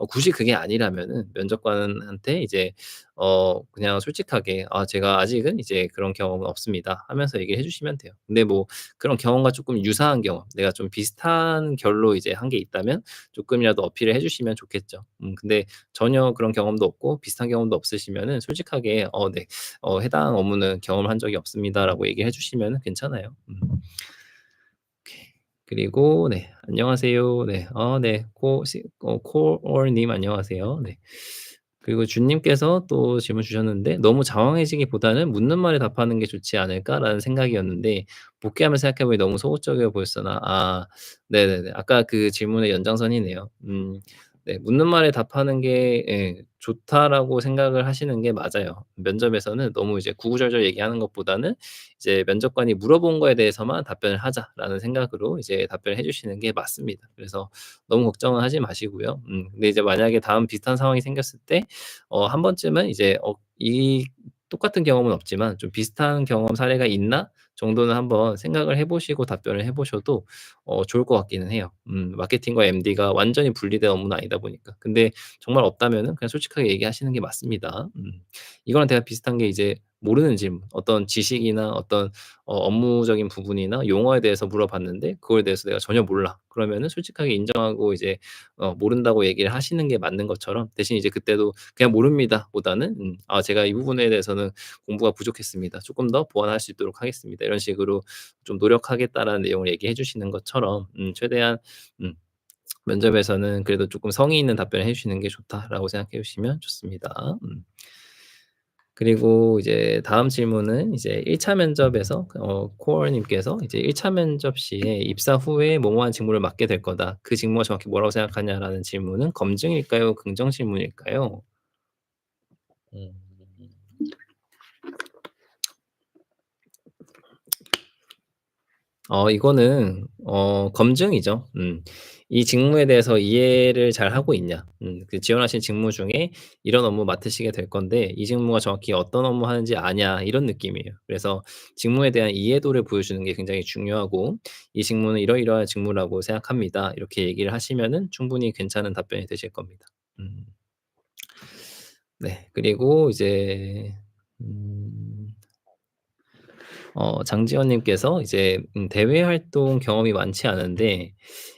굳이 그게 아니라면은 면접관한테 이제 그냥 솔직하게 "아 제가 아직은 이제 그런 경험은 없습니다." 하면서 얘기를 해 주시면 돼요. 근데 뭐 그런 경험과 쪼끔 유사한 경험, 내가 좀 비슷한 결로 이제 한 게 있다면 쪼끔이라도 어필을 해 주시면 좋겠죠. 근데 전혀 그런 경험도 없고 비슷한 경험도 없으시면은 솔직하게 네. "해당 업무는 경험을 한 적이 없습니다."라고 얘기해 주시면은 괜찮아요. 오케이. 그리고 네. 안녕하세요. 네. 네. 코올 님 안녕하세요. 네. 그리고 준님께서 또 질문 주셨는데 "너무 장황해지기보다는 묻는 말에 답하는 게 좋지 않을까?"라는 생각이었는데, 복귀하면서 생각해 보니 너무 소극적이어 보였으나 네네네. 아까 그 질문의 연장선이네요. 네. "묻는 말에 답하는 게 좋다."라고 생각을 하시는 게 맞아요. 면접에서는 너무 이제 구구절절 얘기하는 것보다는 이제 면접관이 물어본 거에 대해서만 답변을 하자라는 생각으로 이제 답변을 해 주시는 게 맞습니다. 그래서 너무 걱정은 하지 마시고요. 근데 이제 만약에 다음 비슷한 상황이 생겼을 때 한 번쯤은 이제 이 똑같은 경험은 없지만 '좀 비슷한 경험 사례가 있나?' 정도는 한번 생각을 해 보시고 답변을 해 보셔도 좋을 것 같기는 해요. 마케팅과 MD가 완전히 분리된 업무는 아니다 보니까. 근데 정말 없다면은 그냥 솔직하게 얘기하시는 게 맞습니다. 이거랑 대가 비슷한 게 이제 모르는 질문, 어떤 지식이나 어떤 업무적인 부분이나 용어에 대해서 물어봤는데 그거에 대해서 "내가 전혀 몰라." 그러면은 솔직하게 인정하고 이제 모른다고 얘기를 하시는 게 맞는 것처럼, 대신 이제 그때도 "그냥 모릅니다." 보다는 "아 제가 이 부분에 대해서는 공부가 부족했습니다. 쪼끔 더 보완할 수 있도록 하겠습니다." 이런 식으로 좀 "노력하겠다."라는 내용을 얘기해 주시는 것처럼 최대한 음 면접에서는 그래도 쪼끔 성의 있는 답변을 해 주시는 게 좋다라고 생각해 주시면 좋습니다. 그리고 이제 다음 질문은 이제 1차 면접에서 코어 님께서 이제 "1차 면접 시에 입사 후에 뭐뭐한 직무를 맡게 될 거다. 그 직무가 정확히 뭐라고 생각하냐?"라는 질문은 검증일까요? 긍정 질문일까요? 음. 이거는 검증이죠. 이 직무에 대해서 이해를 잘 하고 있냐. 그 지원하신 직무 중에 이런 업무 맡으시게 될 건데 이 직무가 정확히 어떤 업무 하는지 아냐 이런 느낌이에요. 그래서 직무에 대한 이해도를 보여주는 게 굉장히 중요하고 "이 직무는 이러이러한 직무라고 생각합니다." 이렇게 얘기를 하시면은 충분히 괜찮은 답변이 되실 겁니다. 음. 네. 그리고 이제 음 장지현 님께서 이제 "대외 활동 경험이 많지 않은데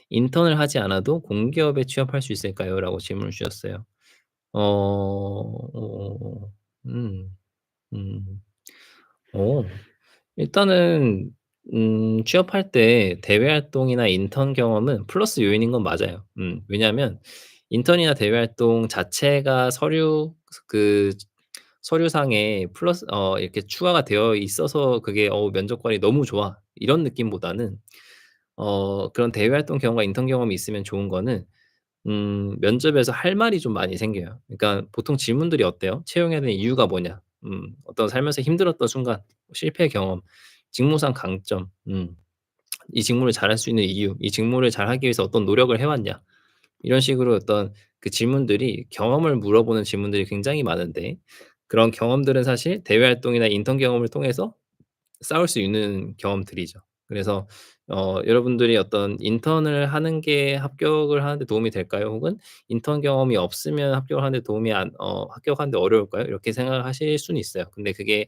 인턴을 하지 않아도 공기업에 취업할 수 있을까요?"라고 질문을 주셨어요. 어 음. 음. 어. 일단은 취업할 때 대외 활동이나 인턴 경험은 플러스 요인인 건 맞아요. 왜냐하면 인턴이나 대외 활동 자체가 그 서류상에 플러스 이렇게 추가가 되어 있어서 그게 '면접관이 너무 좋아.' 이런 느낌보다는 그런 대외 활동 경험과 인턴 경험이 있으면 좋은 거는 면접에서 할 말이 좀 많이 생겨요. 그러니까 보통 질문들이 어때요? "채용해야 되는 이유가 뭐냐?" 어떤 살면서 힘들었던 순간, 실패 경험, 직무상 강점, 이 직무를 잘할 수 있는 이유, 이 직무를 잘하기 위해서 어떤 노력을 해 왔냐. 이런 식으로 어떤 그 질문들이 경험을 물어보는 질문들이 굉장히 많은데 그런 경험들은 사실 대외 활동이나 인턴 경험을 통해서 쌓을 수 있는 경험들이죠. 그래서 여러분들이 어떤 '인턴을 하는 게 합격을 하는 데 도움이 될까요?' 혹은 '인턴 경험이 없으면 합격을 하는 데 도움이 안 합격하는 데 어려울까요?' 이렇게 생각을 하실 수는 있어요. 근데 그게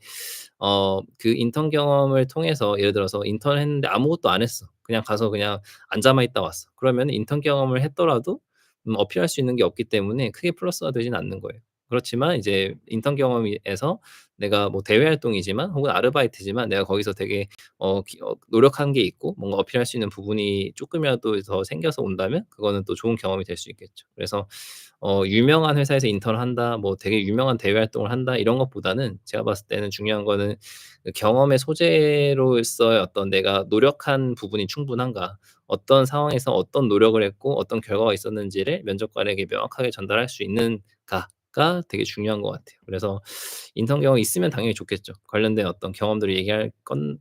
그 인턴 경험을 통해서 예를 들어서 인턴을 했는데 아무것도 안 했어. 그냥 가서 그냥 앉아만 있다 왔어. 그러면은 인턴 경험을 했더라도 어필할 수 있는 게 없기 때문에 크게 플러스가 되진 않는 거예요. 그렇지만 이제 인턴 경험에서 내가 뭐 대외 활동이지만 혹은 아르바이트지만 내가 거기서 되게 노력한 게 있고 뭔가 어필할 수 있는 부분이 쪼끔이라도 더 생겨서 온다면 그거는 또 좋은 경험이 될 수 있겠죠. 그래서 유명한 회사에서 인턴을 한다, 뭐 되게 유명한 대외 활동을 한다 이런 것보다는 제가 봤을 때는 중요한 거는 그 경험의 소재로서의 어떤 내가 노력한 부분이 충분한가, 어떤 상황에서 어떤 노력을 했고 어떤 결과가 있었는지를 면접관에게 명확하게 전달할 수 있는가가 되게 중요한 것 같아요. 그래서 인턴 경험이 있으면 당연히 좋겠죠. 관련된 어떤 경험들을 얘기할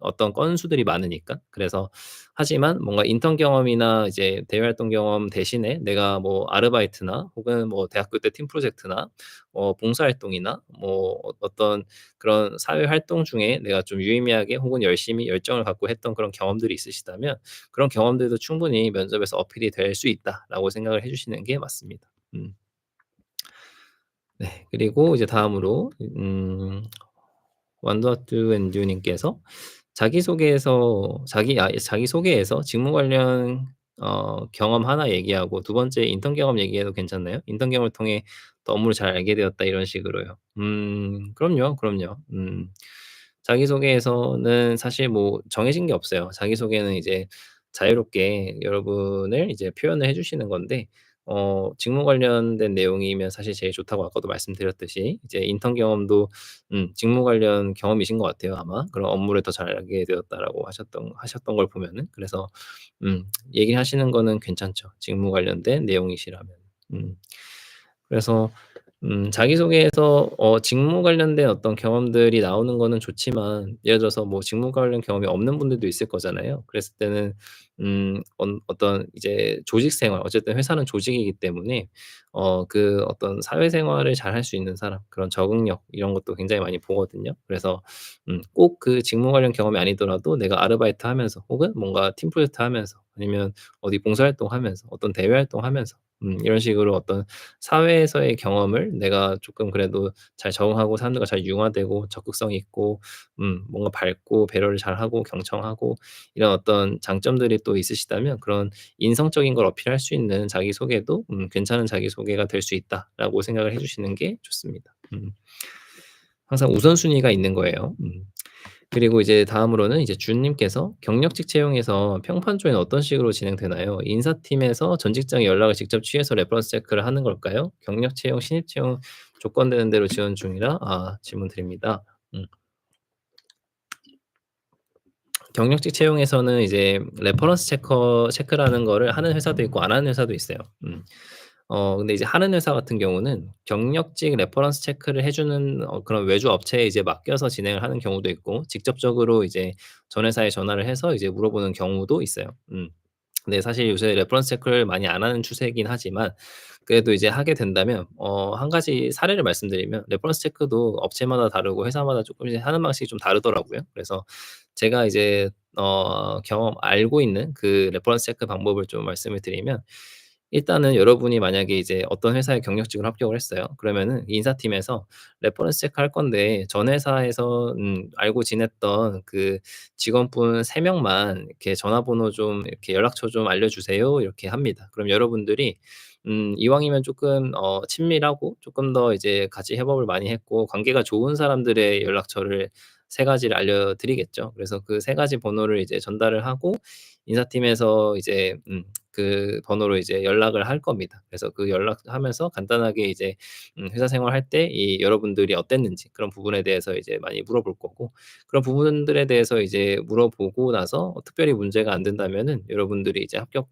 어떤 건수들이 많으니까. 그래서 하지만 뭔가 인턴 경험이나 이제 대외 활동 경험 대신에 내가 뭐 아르바이트나 혹은 뭐 대학교 때 팀 프로젝트나 봉사 활동이나 뭐 어떤 그런 사회 활동 중에 내가 좀 유의미하게 혹은 열심히 열정을 갖고 했던 그런 경험들이 있으시다면 그런 경험들도 충분히 면접에서 어필이 될 수 있다라고 생각을 해 주시는 게 맞습니다. 음. 네. 그리고 이제 다음으로 완더투 앤 유 님께서 자기소개에서 직무 관련 경험 하나 얘기하고 두 번째 인턴 경험 얘기해도 괜찮나요? "인턴 경험을 통해 더 업무를 잘 알게 되었다." 이런 식으로요. 그럼요, 그럼요. 자기소개에서는 사실 뭐 정해진 게 없어요. 자기소개는 이제 자유롭게 여러분을 이제 표현을 해 주시는 건데 직무 관련된 내용이면 사실 제일 좋다고 아까도 말씀드렸듯이 이제 인턴 경험도 직무 관련 경험이신 것 같아요 아마. 그런 업무를 더 잘 알게 되었다라고 하셨던 걸 보면은. 그래서 얘기하시는 거는 괜찮죠, 직무 관련된 내용이시라면. 음. 그래서 자기소개에서 직무 관련된 어떤 경험들이 나오는 거는 좋지만 예를 들어서 뭐 직무 관련 경험이 없는 분들도 있을 거잖아요. 그랬을 때는 어떤 이제 조직 생활, 어쨌든 회사는 조직이기 때문에 그 어떤 사회생활을 잘 할 수 있는 사람, 그런 적응력 이런 것도 굉장히 많이 보거든요. 그래서 꼭 그 직무 관련 경험이 아니더라도 내가 아르바이트 하면서 혹은 뭔가 팀 프로젝트 하면서 아니면 어디 봉사활동하면서 어떤 대외 활동하면서 이런 식으로 어떤 사회에서의 경험을 내가 조금 그래도 잘 적응하고 사람들과 잘 융화되고 적극성이 있고 뭔가 밝고 배려를 잘하고 경청하고 이런 어떤 장점들이 또 있으시다면 그런 인성적인 걸 어필할 수 있는 자기소개도 '괜찮은 자기소개가 될 수 있다.'라고 생각을 해 주시는 게 좋습니다. 항상 우선순위가 있는 거예요. 그리고 이제 다음으로는 이제 준 님께서 "경력직 채용에서 평판 조회는 어떤 식으로 진행되나요? 인사팀에서 전 직장에 연락을 직접 취해서 레퍼런스 체크를 하는 걸까요? 경력 채용, 신입 채용 조건되는 대로 지원 중이라" 질문 드립니다. 음. 경력직 채용에서는 이제 레퍼런스 체크라는 거를 하는 회사도 있고 안 하는 회사도 있어요. 근데 이제 하는 회사 같은 경우는 경력직 레퍼런스 체크를 해 주는 그런 외주 업체에 이제 맡겨서 진행을 하는 경우도 있고, 직접적으로 이제 전 회사에 전화를 해서 이제 물어보는 경우도 있어요. 근데 사실 요새 레퍼런스 체크를 많이 안 하는 추세이긴 하지만, 그래도 이제 하게 된다면 한 가지 사례를 말씀드리면, 레퍼런스 체크도 업체마다 다르고 회사마다 쪼끔씩 하는 방식이 좀 다르더라고요. 그래서 제가 이제 경험 알고 있는 그 레퍼런스 체크 방법을 좀 말씀을 드리면, 일단은 여러분이 만약에 이제 어떤 회사에 경력직으로 합격을 했어요. 그러면은 인사팀에서 레퍼런스 체크할 건데, 전 회사에서 알고 지냈던 그 직원분 3 명만 이렇게 "전화번호 좀 이렇게 연락처 좀 알려주세요." 이렇게 합니다. 그럼 여러분들이 이왕이면 쪼끔 친밀하고 쪼끔 더 이제 같이 협업을 많이 했고 관계가 좋은 사람들의 연락처를 3 가지를 알려드리겠죠. 그래서 그 3 가지 번호를 이제 전달을 하고, 인사팀에서 이제 그 번호로 이제 연락을 할 겁니다. 그래서 그 연락하면서 간단하게 이제 회사 생활할 때 이 여러분들이 어땠는지 그런 부분에 대해서 이제 많이 물어볼 거고, 그런 부분들에 대해서 이제 물어보고 나서 특별히 문제가 안 된다면은 여러분들이 이제 합격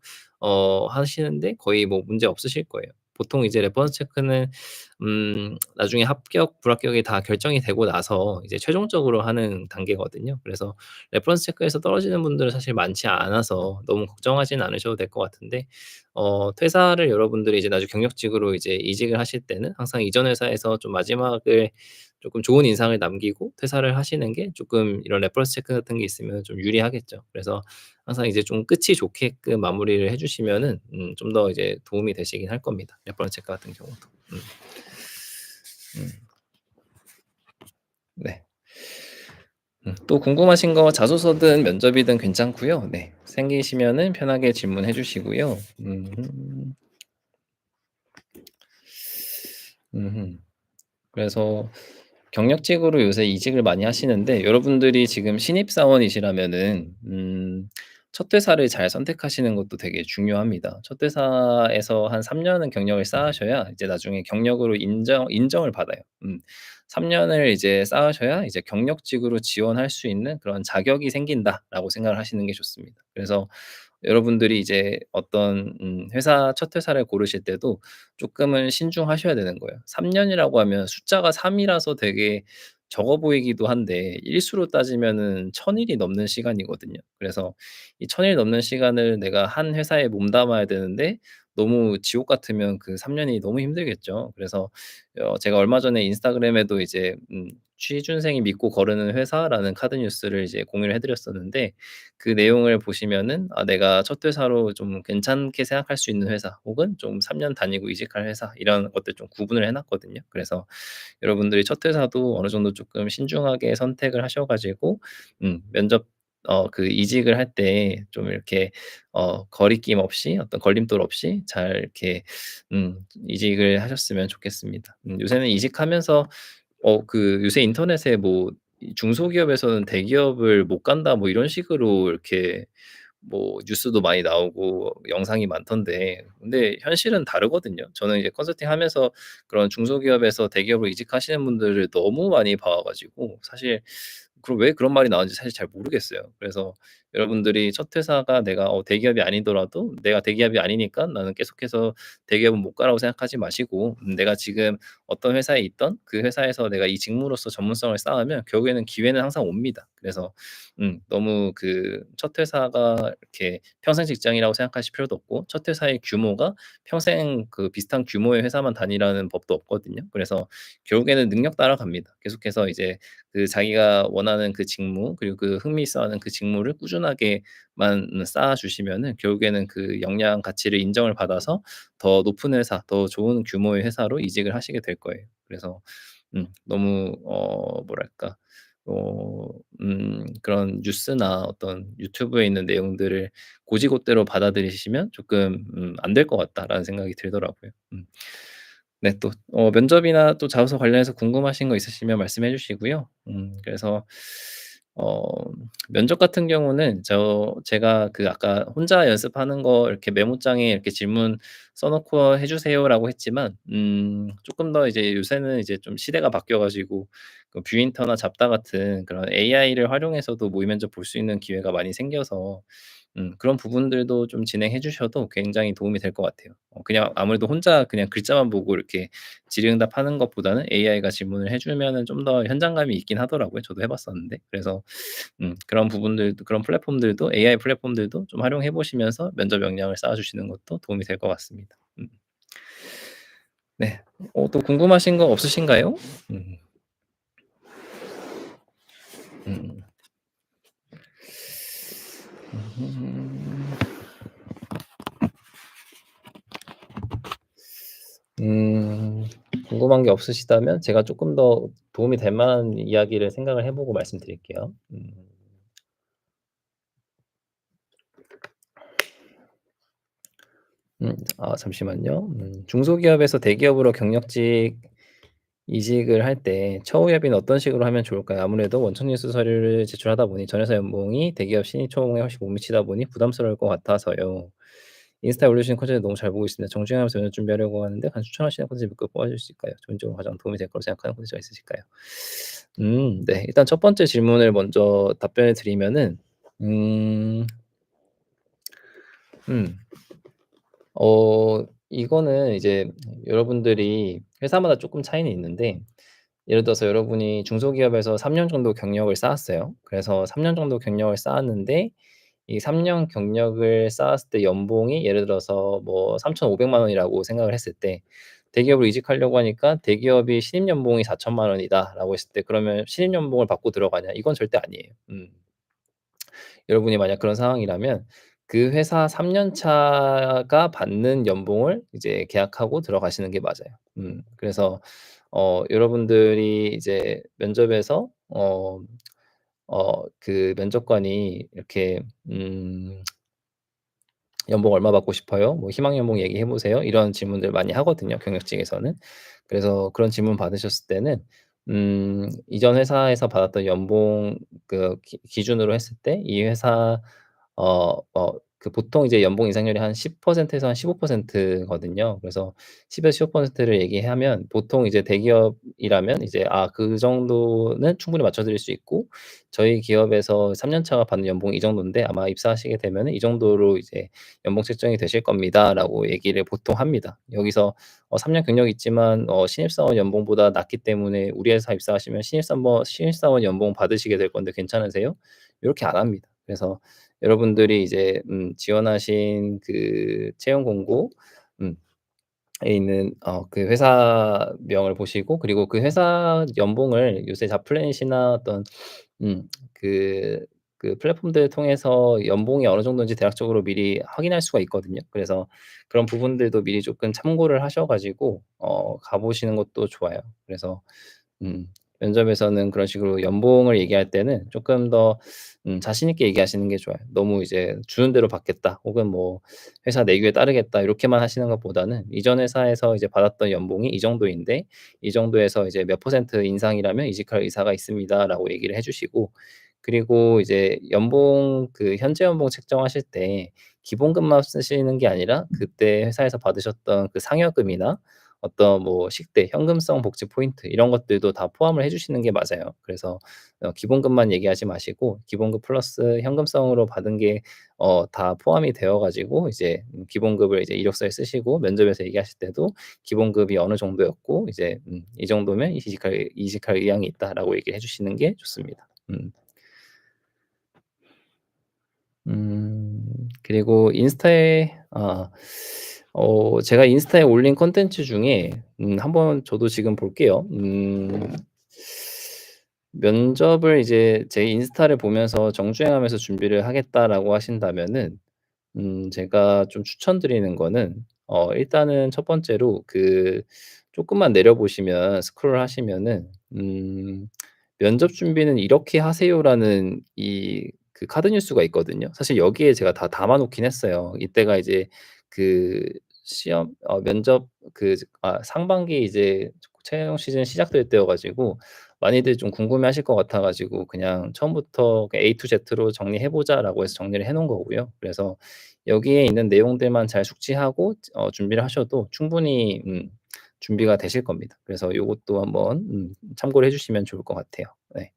하시는데 거의 뭐 문제 없으실 거예요. 보통 이제 레퍼런스 체크는 나중에 합격, 불합격이 다 결정이 되고 나서 이제 최종적으로 하는 단계거든요. 그래서 레퍼런스 체크에서 떨어지는 분들은 사실 많지 않아서 너무 걱정하지는 않으셔도 될 것 같은데, 퇴사를 여러분들이 이제 나중에 경력직으로 이제 이직을 하실 때는 항상 이전 회사에서 좀 마지막을 조금 좋은 인상을 남기고 퇴사를 하시는 게 조금, 이런 레퍼런스 체크 같은 게 있으면 좀 유리하겠죠. 그래서 항상 이제 좀 끝이 좋게끔 마무리를 해 주시면은 좀 더 이제 도움이 되시긴 할 겁니다, 레퍼런스 체크 같은 경우도. 음. 음. 네. 또 궁금하신 거 자소서든 면접이든 괜찮고요. 네. 생기시면은 편하게 질문해 주시고요. 음음. 그래서 경력직으로 요새 이직을 많이 하시는데, 여러분들이 지금 신입사원이시라면은 첫 회사를 잘 선택하시는 것도 되게 중요합니다. 첫 회사에서 한 3 년은 경력을 쌓으셔야 이제 나중에 경력으로 인정을 받아요. 3 년을 이제 쌓으셔야 이제 '경력직으로 지원할 수 있는 그런 자격이 생긴다.'라고 생각을 하시는 게 좋습니다. 그래서 여러분들이 이제 어떤 회사 첫 회사를 고르실 때도 쪼끔은 신중하셔야 되는 거예요. 3 년이라고 하면 숫자가 3 이라서 되게 적어 보이기도 한데, 일수로 따지면은 1000 일이 넘는 시간이거든요. 그래서 이 1000일 넘는 시간을 내가 한 회사에 몸담아야 되는데, 너무 지옥 같으면 그 3 년이 너무 힘들겠죠. 그래서 제가 얼마 전에 인스타그램에도 이제 "취준생이 믿고 거르는 회사"라는 카드 뉴스를 이제 공유를 해 드렸었는데, 그 내용을 보시면은 내가 첫 회사로 좀 괜찮게 생각할 수 있는 회사, 혹은 좀 3년 다니고 이직할 회사, 이런 것들 좀 구분을 해 놨거든요. 그래서 여러분들이 첫 회사도 어느 정도 쪼끔 신중하게 선택을 하셔 가지고 면접 그 이직을 할 때 좀 이렇게 거리낌 없이, 어떤 걸림돌 없이 잘 이렇게 이직을 하셨으면 좋겠습니다. 요새는 이직하면서 요새 인터넷에 뭐 이 "중소기업에서는 대기업을 못 간다." 뭐 이런 식으로 이렇게 뭐 뉴스도 많이 나오고 영상이 많던데, 근데 현실은 다르거든요. 저는 이제 컨설팅하면서 그런 중소기업에서 대기업으로 이직하시는 분들을 너무 많이 봐 가지고, 사실 왜 그런 말이 나오는지 사실 잘 모르겠어요. 그래서 여러분들이 첫 회사가 내가 대기업이 아니더라도, 내가 대기업이 아니니까 나는 계속해서 대기업은 못 가라고 생각하지 마시고, 내가 지금 어떤 회사에 있던 그 회사에서 내가 이 직무로서 전문성을 쌓으면 결국에는 기회는 항상 옵니다. 그래서 너무 그 첫 회사가 이렇게 평생 직장이라고 생각하실 필요도 없고, 첫 회사의 규모가 평생 그 비슷한 규모의 회사만 다니라는 법도 없거든요. 그래서 결국에는 능력 따라갑니다. 계속해서 이제 그 자기가 원하는 그 직무, 그리고 그 흥미있어하는 그 직무를 꾸준하게만 쌓아 주시면은 결국에는 그 역량 가치를 인정을 받아서 더 높은 회사, 더 좋은 규모의 회사로 이직을 하시게 될 거예요. 그래서 너무 뭐랄까, 그런 뉴스나 어떤 유튜브에 있는 내용들을 고지고대로 받아들이시면 조금 '안 될 것 같다.'라는 생각이 들더라고요. 네, 또 면접이나 또 자소서 관련해서 궁금하신 거 있으시면 말씀해 주시고요. 그래서 어 면접 같은 경우는 제가 그 아까 혼자 연습하는 거 이렇게 메모장에 이렇게 질문 써 놓고 해 주세요라고 했지만, 쪼끔 더 이제 요새는 이제 좀 시대가 바뀌어 가지고 그 뷰인터나 잡다 같은 그런 AI를 활용해서도 모의 면접 볼 수 있는 기회가 많이 생겨서 그런 부분들도 좀 진행해 주셔도 굉장히 도움이 될 것 같아요. 그냥 아무래도 혼자 그냥 글자만 보고 이렇게 질의응답하는 것보다는 AI가 질문을 해 주면은 좀 더 현장감이 있긴 하더라고요. 저도 해 봤었는데. 그래서 그런 부분들도 그런 플랫폼들도 AI 플랫폼들도 좀 활용해 보시면서 면접 역량을 쌓아 주시는 것도 도움이 될 것 같습니다. 네. 또 궁금하신 거 없으신가요? 음. 음. 음. 음. 궁금한 게 없으시다면 제가 쪼끔 더 도움이 될 만한 이야기를 생각을 해 보고 말씀드릴게요. 잠시만요. 중소기업에서 대기업으로 경력직 이직을 할 때 처우 협의는 어떤 식으로 하면 좋을까요? 아무래도 원청 뉴스 서류를 제출하다 보니 전 회사 연봉이 대기업 신입 초봉에 훨씬 못 미치다 보니 부담스러울 것 같아서요. 인스타에 올려주신 콘텐츠 너무 잘 보고 있습니다. 정주행하면서 면접 준비하려고 하는데 추천하시는 콘텐츠 몇 개 뽑아줄 수 있을까요? 개인적으로 가장 도움이 될 거라고 생각하는 콘텐츠가 있으실까요? 네. 일단 첫 번째 질문을 먼저 답변을 드리면은 음 음 이거는 이제 여러분들이 회사마다 쪼끔 차이는 있는데 예를 들어서 여러분이 중소기업에서 3년 정도 경력을 쌓았어요. 그래서 3년 정도 경력을 쌓았는데 이 3년 경력을 쌓았을 때 연봉이 예를 들어서 뭐 3,500만 원이라고 생각을 했을 때 대기업으로 이직하려고 하니까 대기업이 "신입 연봉이 4천만 원이다."라고 했을 때 그러면 "신입 연봉을 받고 들어가냐?" 이건 절대 아니에요. 여러분이 만약 그런 상황이라면 그 회사 3년 차가 받는 연봉을 이제 계약하고 들어가시는 게 맞아요. 그래서 여러분들이 이제 면접에서 그 면접관이 이렇게 "연봉 얼마 받고 싶어요?" 뭐 "희망 연봉 얘기해 보세요." 이런 질문들 많이 하거든요, 경력직에서는. 그래서 그런 질문 받으셨을 때는 이전 회사에서 받았던 연봉 그 기준으로 했을 때 이 회사 그 보통 이제 연봉 인상률이 한 10% 에서 한 15% 거든요. 그래서 10 에서 15%를 얘기하면 보통 이제 대기업이라면 이제 그 정도는 충분히 맞춰 드릴 수 있고 저희 기업에서 3년 차가 받는 연봉이 이 정도인데 아마 입사하시게 되면은 이 정도로 이제 연봉 책정이 되실 겁니다라고 얘기를 보통 합니다. 여기서 3년 경력이 있지만 신입사원 연봉보다 낮기 때문에 우리 회사 입사하시면 신입사원 연봉 받으시게 될 건데 괜찮으세요? 요렇게 안 합니다. 그래서 여러분들이 이제 지원하신 그 채용 공고 음 에 있는 그 회사명을 보시고 그리고 그 회사 연봉을 요새 잡플랫이나 어떤 음 그 플랫폼들을 통해서 연봉이 어느 정도인지 대략적으로 미리 확인할 수가 있거든요. 그래서 그런 부분들도 미리 쪼끔 참고를 하셔 가지고 가 보시는 것도 좋아요. 그래서 음. 면접에서는 그런 식으로 연봉을 얘기할 때는 쪼끔 더 자신 있게 얘기하시는 게 좋아요. 너무 이제 '주는 대로 받겠다.' 혹은 뭐 '회사 내규에 따르겠다.' 이렇게만 하시는 것보다는 "이전 회사에서 이제 받았던 연봉이 이 정도인데 이 정도에서 이제 몇 퍼센트 인상이라면 이직할 의사가 있습니다."라고 얘기를 해 주시고 그리고 이제 연봉 현재 연봉 책정하실 때 기본급만 쓰시는 게 아니라 그때 회사에서 받으셨던 그 상여금이나 어떤 뭐 식대, 현금성 복지 포인트 이런 것들도 다 포함을 해 주시는 게 맞아요. 그래서 기본급만 얘기하지 마시고 기본급 플러스 현금성으로 받은 게 다 포함이 되어 가지고 이제 기본급을 이제 이력서에 쓰시고 면접에서 얘기하실 때도 기본급이 어느 정도였고 이제 "이 정도면 이직할 의향이 있다."라고 얘기를 해 주시는 게 좋습니다. 그리고 인스타에 제가 인스타에 올린 콘텐츠 중에 한번 저도 지금 볼게요. 면접을 이제 제 인스타를 보면서 정주행하면서 준비를 하겠다라고 하신다면은 제가 좀 추천드리는 거는 일단은 첫 번째로 쪼끔만 내려 보시면 스크롤하시면은 "면접 준비는 이렇게 하세요."라는 카드 뉴스가 있거든요. 사실 여기에 제가 다 담아 놓긴 했어요. 이때가 이제 그 시험 면접 상반기 이제 채용 시즌 시작될 때여 가지고 많이들 좀 궁금해하실 것 같아 가지고 그냥 처음부터 A to Z로 "정리해 보자."라고 해서 정리를 해 놓은 거고요. 그래서 여기에 있는 내용들만 잘 숙지하고 준비를 하셔도 충분히 준비가 되실 겁니다. 그래서 요것도 한번 참고를 해 주시면 좋을 것 같아요. 네.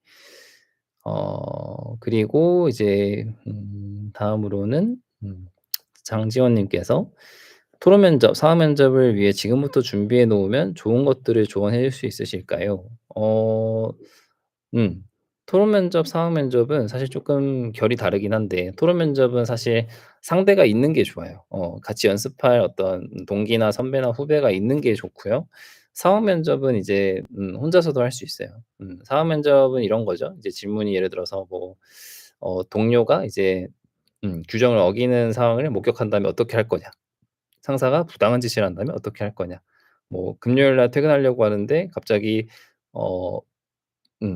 그리고 이제 다음으로는 장지원 님께서 "토론 면접, 사후 면접을 위해 지금부터 준비해 놓으면 좋은 것들을 조언해 줄 수 있으실까요?" 음. 토론 면접, 상황 면접은 사실 쪼끔 결이 다르긴 한데 토론 면접은 사실 상대가 있는 게 좋아요. 같이 연습할 어떤 동기나 선배나 후배가 있는 게 좋고요. 상황 면접은 이제 혼자서도 할 수 있어요. 상황 면접은 이런 거죠. 이제 질문이 예를 들어서 뭐 동료가 이제 규정을 어기는 상황을 목격한다면 어떻게 할 거냐. 상사가 부당한 지시를 한다면 어떻게 할 거냐. 뭐 금요일 날 퇴근하려고 하는데 갑자기 어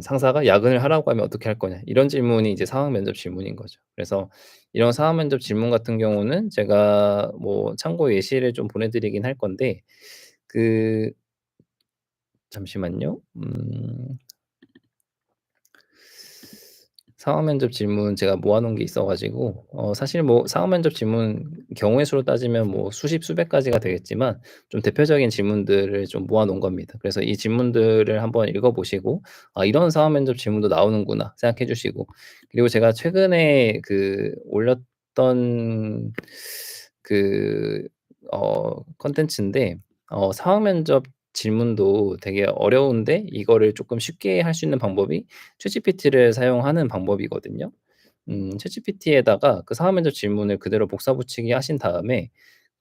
상사가 야근을 하라고 하면 어떻게 할 거냐. 이런 질문이 이제 상황 면접 질문인 거죠. 그래서 이런 상황 면접 질문 같은 경우는 제가 뭐 참고 예시를 좀 보내 드리긴 할 건데 그 잠시만요. 상황 면접 질문 제가 모아 놓은 게 있어 가지고 사실 뭐 상황 면접 질문 경우의 수로 따지면 뭐 수십 수백 가지가 되겠지만 좀 대표적인 질문들을 좀 모아 놓은 겁니다. 그래서 이 질문들을 한번 읽어 보시고 '아 이런 상황 면접 질문도 나오는구나.' 생각해 주시고 그리고 제가 최근에 올렸던 그 콘텐츠인데 상황 면접 질문도 되게 어려운데 이거를 쪼끔 쉽게 할 수 있는 방법이 챗GPT를 사용하는 방법이거든요. 챗GPT에다가 그 상황 면접 질문을 그대로 복사 붙이기 하신 다음에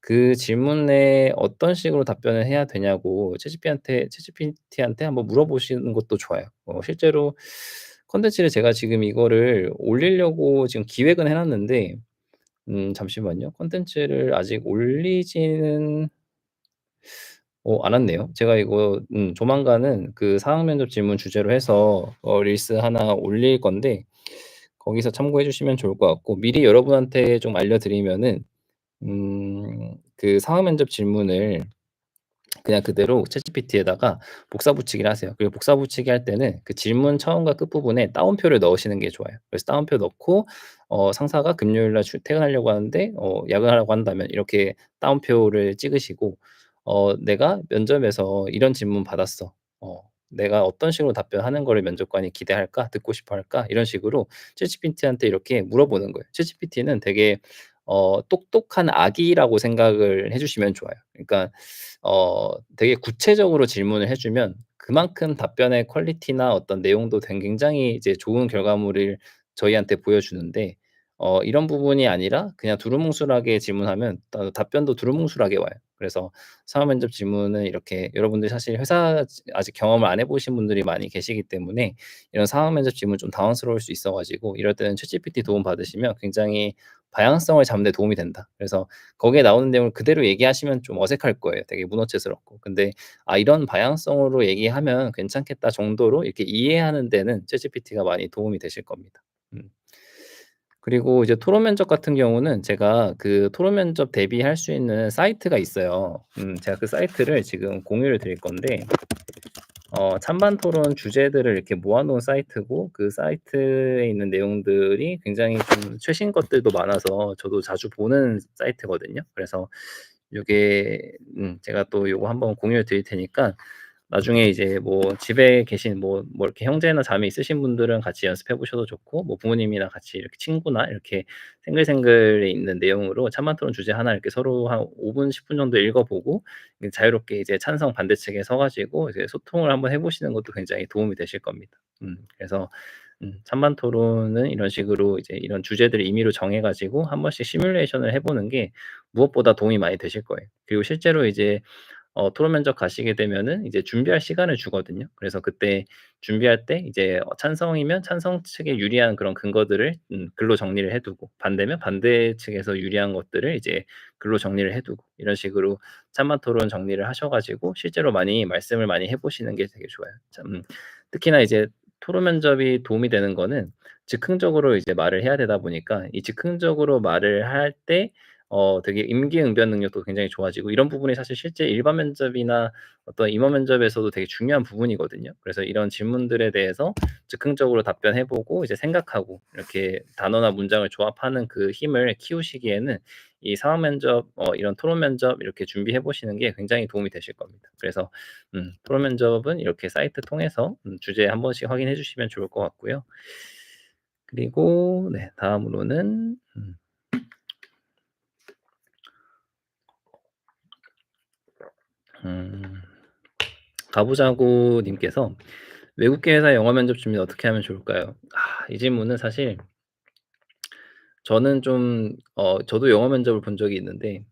그 질문에 어떤 식으로 답변을 해야 되냐고 챗GPT한테 한번 물어보시는 것도 좋아요. 실제로 콘텐츠를 제가 지금 이거를 올리려고 지금 기획은 해 놨는데 잠시만요. 콘텐츠를 아직 올리지는 않았네요. 제가 이거 조만간은 그 상황 면접 질문 주제로 해서 릴스 하나 올릴 건데 거기서 참고해 주시면 좋을 것 같고 미리 여러분한테 좀 알려 드리면은 그 상황 면접 질문을 그냥 그대로 챗GPT에다가 복사 붙이기를 하세요. 그리고 복사 붙이기 할 때는 그 질문 처음과 끝부분에 따옴표를 넣으시는 게 좋아요. 그래서 따옴표 넣고 상사가 금요일 날 퇴근하려고 하는데 야근하라고 한다면 이렇게 따옴표를 찍으시고 "내가 면접에서 이런 질문 받았어. 내가 어떤 식으로 답변하는 거를 면접관이 기대할까? 듣고 싶어 할까?" 이런 식으로 챗GPT한테 이렇게 물어보는 거예요. 챗GPT는 되게 똑똑한 아기라고 생각을 해 주시면 좋아요. 그러니까 되게 구체적으로 질문을 해 주면 그만큼 답변의 퀄리티나 어떤 내용도 굉장히 이제 좋은 결과물을 저희한테 보여주는데 이런 부분이 아니라 그냥 두루뭉술하게 질문하면 답변도 두루뭉술하게 와요. 그래서 상호 면접 질문은 이렇게 여러분들 사실 회사 아직 경험을 안 해 보신 분들이 많이 계시기 때문에 이런 상호 면접 질문 좀 당황스러울 수 있어 가지고 이럴 때는 챗GPT 도움 받으시면 굉장히 방향성을 잡는 데 도움이 된다. 그래서 거기에 나오는 내용을 그대로 얘기하시면 좀 어색할 거예요. 되게 문어체스럽고. 근데 '아 이런 방향성으로 얘기하면 괜찮겠다.' 정도로 이렇게 이해하는 데는 챗GPT가 많이 도움이 되실 겁니다. 음. 그리고 이제 토론 면접 같은 경우는 제가 그 토론 면접 대비할 수 있는 사이트가 있어요. 제가 그 사이트를 지금 공유를 드릴 건데 찬반 토론 주제들을 이렇게 모아 놓은 사이트고 그 사이트에 있는 내용들이 굉장히 좀 최신 것들도 많아서 저도 자주 보는 사이트거든요. 그래서 요게 제가 또 요거 한번 공유해 드릴 테니까 나중에 이제 뭐 집에 계신 뭐 이렇게 형제나 자매 있으신 분들은 같이 연습해 보셔도 좋고 뭐 부모님이랑 같이 이렇게 친구나 이렇게 생글생글에 있는 내용으로 찬반 토론 주제 하나 이렇게 서로 한 5분 10분 정도 읽어 보고 자유롭게 이제 찬성 반대측에 서 가지고 이제 소통을 한번 해 보시는 것도 굉장히 도움이 되실 겁니다. 그래서 찬반 토론은 이런 식으로 이제 이런 주제들을 임의로 정해 가지고 한 번씩 시뮬레이션을 해 보는 게 무엇보다 도움이 많이 되실 거예요. 그리고 실제로 이제 토론 면접 가시게 되면은 이제 준비할 시간을 주거든요. 그래서 그때 준비할 때 이제 찬성이면 찬성 측에 유리한 그런 근거들을 글로 정리를 해 두고 반대면 반대 측에서 유리한 것들을 이제 글로 정리를 해 두고 이런 식으로 찬반 토론 정리를 하셔 가지고 실제로 많이 말씀을 많이 해 보시는 게 되게 좋아요. 참 특히나 이제 토론 면접이 도움이 되는 거는 즉흥적으로 이제 말을 해야 되다 보니까 이 즉흥적으로 말을 할 때 되게 임기응변 능력도 굉장히 좋아지고 이런 부분이 사실 실제 일반 면접이나 어떤 임원 면접에서도 되게 중요한 부분이거든요. 그래서 이런 질문들에 대해서 즉흥적으로 답변해 보고 이제 생각하고 이렇게 단어나 문장을 조합하는 그 힘을 키우시기에는 이 상황 면접 이런 토론 면접 이렇게 준비해 보시는 게 굉장히 도움이 되실 겁니다. 그래서 토론 면접은 이렇게 사이트 통해서 주제 한 번씩 확인해 주시면 좋을 것 같고요. 그리고 네 다음으로는 음 가보자고 님께서 "외국계 회사 영어 면접 준비는 어떻게 하면 좋을까요?" 이 질문은 사실 저는 좀 저도 영어 면접을 본 적이 있는데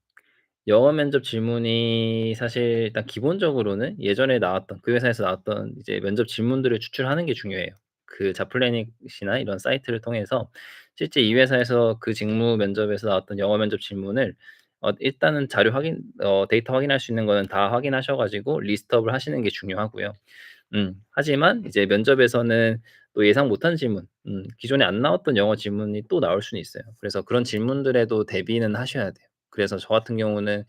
영어 면접 질문이 사실 일단 기본적으로는 예전에 나왔던 그 회사에서 나왔던 이제 면접 질문들을 추출하는 게 중요해요. 그 자플래닛이나 이런 사이트를 통해서 실제 이 회사에서 그 직무 면접에서 나왔던 영어 면접 질문을 일단은 자료 확인 데이터 확인할 수 있는 거는 다 확인하셔 가지고 리스트업을 하시는 게 중요하고요. 하지만 이제 면접에서는 또 예상 못한 질문, 기존에 안 나왔던 영어 질문이 또 나올 수는 있어요. 그래서 그런 질문들에도 대비는 하셔야 돼요. 그래서 저 같은 경우는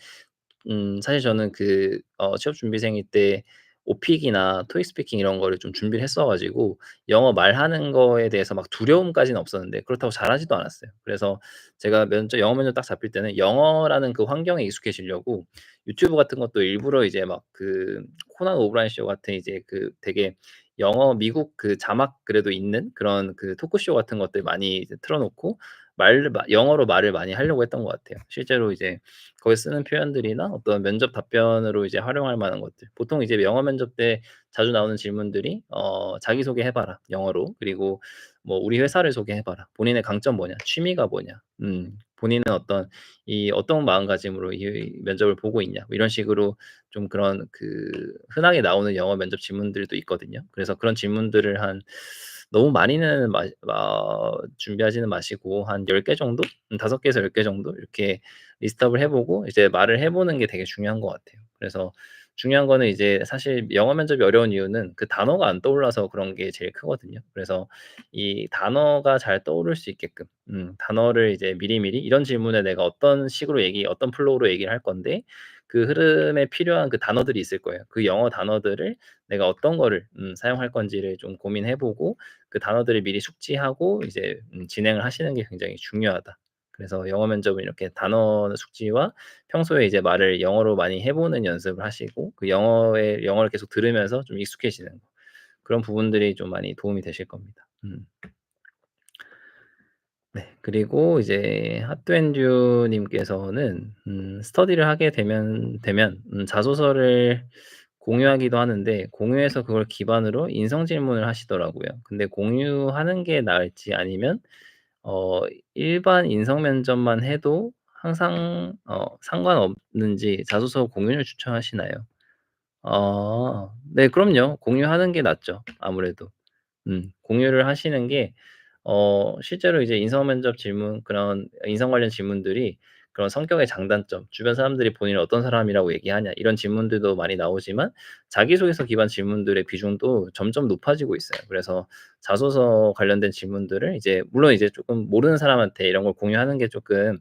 사실 저는 그 취업 준비생일 때 오픽이나 토익 스피킹 이런 거를 좀 준비를 했어 가지고 영어 말하는 거에 대해서 막 두려움까지는 없었는데 그렇다고 잘하지도 않았어요. 그래서 제가 영어 면접 딱 잡힐 때는 영어라는 그 환경에 익숙해지려고 유튜브 같은 것도 일부러 이제 막 그 코난 오브라이 쇼 같은 이제 그 되게 영어 미국 그 자막 그래도 있는 그런 그 토크쇼 같은 것들 많이 이제 틀어 놓고 말을 영어로 말을 많이 하려고 했던 것 같아요. 실제로 이제 거기에 쓰는 표현들이나 어떤 면접 답변으로 이제 활용할 만한 것들. 보통 이제 영어 면접 때 자주 나오는 질문들이 "자기소개 해 봐라." 영어로. 그리고 뭐 "우리 회사를 소개해 봐라." "본인의 강점 뭐냐?" "취미가 뭐냐?" "본인은 어떤 마음가짐으로 이 면접을 보고 있냐?" 뭐 이런 식으로 좀 그런 그 흔하게 나오는 영어 면접 질문들도 있거든요. 그래서 그런 질문들을 한 너무 많이는 준비하지는 마시고 한 10개 정도? 5 개에서 10개 정도 이렇게 리스트업을 해 보고 이제 말을 해 보는 게 되게 중요한 것 같아요. 그래서 중요한 거는 이제 사실 영어 면접이 어려운 이유는 그 단어가 안 떠올라서 그런 게 제일 크거든요. 그래서 이 단어가 잘 떠오를 수 있게끔 단어를 이제 미리미리 이런 질문에 내가 어떤 플로우로 얘기를 할 건데 그 흐름에 필요한 그 단어들이 있을 거예요. 그 영어 단어들을 내가 어떤 거를 사용할 건지를 좀 고민해 보고 그 단어들을 미리 숙지하고 이제 진행을 하시는 게 굉장히 중요하다. 그래서 영어 면접은 이렇게 단어 숙지와 평소에 이제 말을 영어로 많이 해 보는 연습을 하시고 그 영어를 계속 들으면서 좀 익숙해지는 거. 그런 부분들이 좀 많이 도움이 되실 겁니다. 네. 그리고 이제 핫도앤듀 님께서는 스터디를 하게 되면 자소서를 공유하기도 하는데 공유해서 그걸 기반으로 인성 질문을 하시더라고요. 근데 공유하는 게 나을지 아니면 어 일반 인성 면접만 해도 항상 상관없는지 자소서 공유를 추천하시나요? 네 그럼요. 공유하는 게 낫죠 아무래도. 공유를 하시는 게 실제로 이제 인성 면접 질문 그런 인성 관련 질문들이 그런 성격의 장단점, 주변 사람들이 본인을 어떤 사람이라고 얘기하냐 이런 질문들도 많이 나오지만 자기소개서 기반 질문들의 비중도 점점 높아지고 있어요. 그래서 자소서 관련된 질문들을 이제 물론 이제 쪼끔 모르는 사람한테 이런 걸 공유하는 게 쪼끔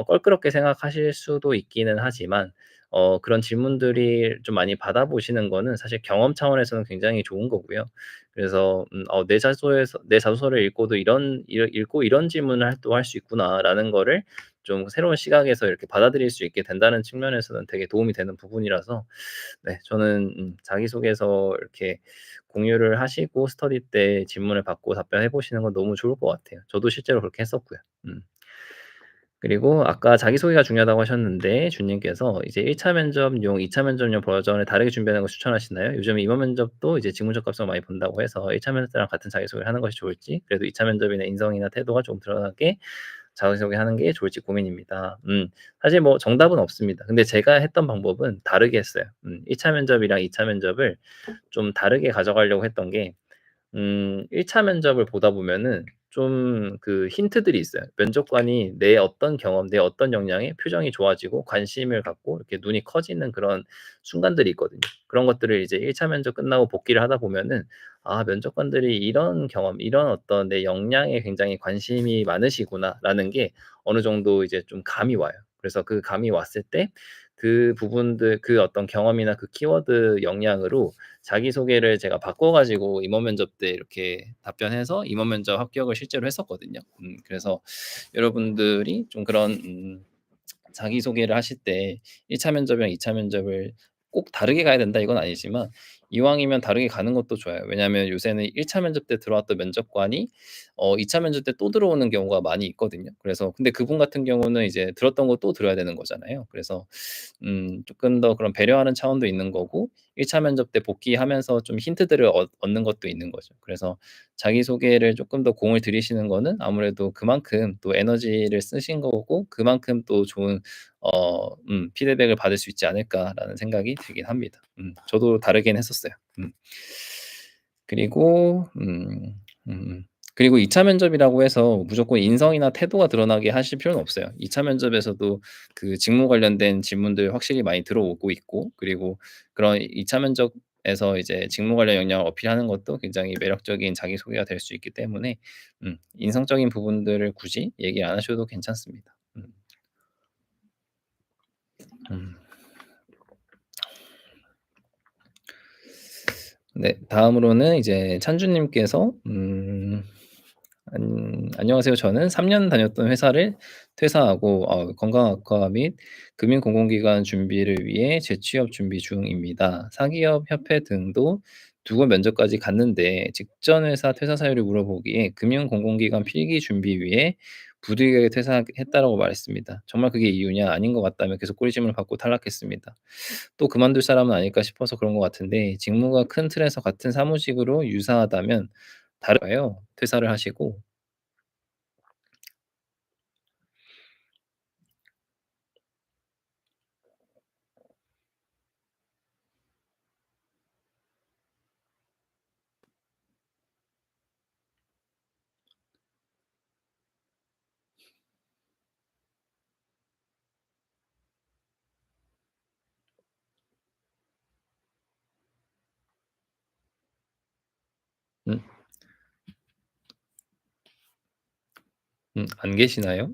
껄끄럽게 생각하실 수도 있기는 하지만 그런 질문들이 좀 많이 받아보시는 거는 사실 경험 차원에서는 굉장히 좋은 거고요. 그래서 '내 자소서를 읽고도 읽고 이런 질문을 또 할 수 있구나.'라는 거를 좀 새로운 시각에서 이렇게 받아들일 수 있게 된다는 측면에서는 되게 도움이 되는 부분이라서 네 저는 자기소개서 이렇게 공유를 하시고 스터디 때 질문을 받고 답변해 보시는 건 너무 좋을 것 같아요. 저도 실제로 그렇게 했었고요. 그리고 아까 자기소개가 중요하다고 하셨는데 주님께서 이제 1차 면접용, 2차 면접용 버전을 다르게 준비하는 걸 추천하시나요? 요즘 임원 면접도 이제 직무적 값을 많이 본다고 해서 1차 면접 때랑 같은 자기소개를 하는 것이 좋을지 그래도 2차 면접이나 인성이나 태도가 좀 드러나게 자기소개하는 게 좋을지 고민입니다. 사실 뭐 정답은 없습니다. 근데 제가 했던 방법은 다르게 했어요. 1차 면접이랑 2차 면접을 좀 다르게 가져가려고 했던 게 1차 면접을 보다 보면은 좀 그 힌트들이 있어요. 면접관이 내 어떤 경험, 내 어떤 역량에 표정이 좋아지고 관심을 갖고 이렇게 눈이 커지는 그런 순간들이 있거든요. 그런 것들을 이제 1차 면접 끝나고 복기를 하다 보면은 '아 면접관들이 이런 경험, 이런 어떤 내 역량에 굉장히 관심이 많으시구나.'라는 게 어느 정도 이제 좀 감이 와요. 그래서 그 감이 왔을 때 그 부분들 그 어떤 경험이나 그 키워드 역량으로 자기소개를 제가 바꿔 가지고 임원 면접 때 이렇게 답변해서 임원 면접 합격을 실제로 했었거든요. 그래서 여러분들이 좀 그런 자기소개를 하실 때 1차 면접이랑 2차 면접을 꼭 다르게 가야 된다 이건 아니지만 이왕이면 다르게 가는 것도 좋아요. 왜냐하면 요새는 1차 면접 때 들어왔던 면접관이 2차 면접 때 또 들어오는 경우가 많이 있거든요. 그래서 근데 그분 같은 경우는 이제 들었던 거 또 들어야 되는 거잖아요. 그래서 쪼끔 더 그런 배려하는 차원도 있는 거고 1차 면접 때 복귀하면서 좀 힌트들을 얻는 것도 있는 거죠. 그래서 자기소개를 쪼끔 더 공을 들이시는 거는 아무래도 그만큼 또 에너지를 쓰신 거고 그만큼 또 좋은 피드백을 받을 수 있지 않을까라는 생각이 들긴 합니다. 저도 다르긴 했었어요. 그리고 그리고 2차 면접이라고 해서 무조건 인성이나 태도가 드러나게 하실 필요는 없어요. 2차 면접에서도 그 직무 관련된 질문들 확실히 많이 들어오고 있고 그리고 그런 2차 면접에서 이제 직무 관련 역량을 어필하는 것도 굉장히 매력적인 자기소개가 될 수 있기 때문에 인성적인 부분들을 굳이 얘기 안 하셔도 괜찮습니다. 음. 네. 다음으로는 이제 찬주 님께서 "안녕하세요. 저는 3년 다녔던 회사를 퇴사하고 건강학과 및 금융공공기관 준비를 위해 재취업 준비 중입니다. 사기업 협회 등도 두고 면접까지 갔는데 직전 회사 퇴사 사유를 물어보기에 금융공공기관 필기 준비 위해 부득이하게 퇴사했다라고 말했습니다. 정말 그게 이유냐 아닌 것 같다며 계속 꼬리짐을 받고 탈락했습니다. 또 그만둘 사람은 아닐까 싶어서 그런 것 같은데 직무가 큰 틀에서 같은 사무직으로 유사하다면 다를까요? 퇴사를 하시고." 음 안 계시나요?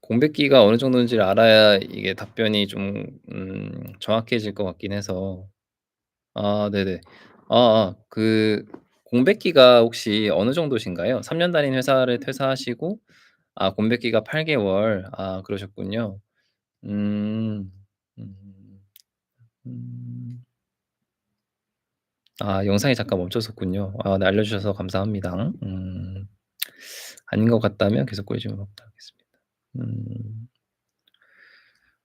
공백기가 어느 정도인지를 알아야 이게 답변이 좀 정확해질 것 같긴 해서. 아 네네. 그 공백기가 혹시 어느 정도신가요? 3년 다닌 회사를 퇴사하시고 공백기가 8 개월. 그러셨군요. 음. 음. 음. 영상이 잠깐 멈췄었군요. 네 알려주셔서 감사합니다. 아닌 것 같다면 계속 꾸리지 못하겠습니다. 음.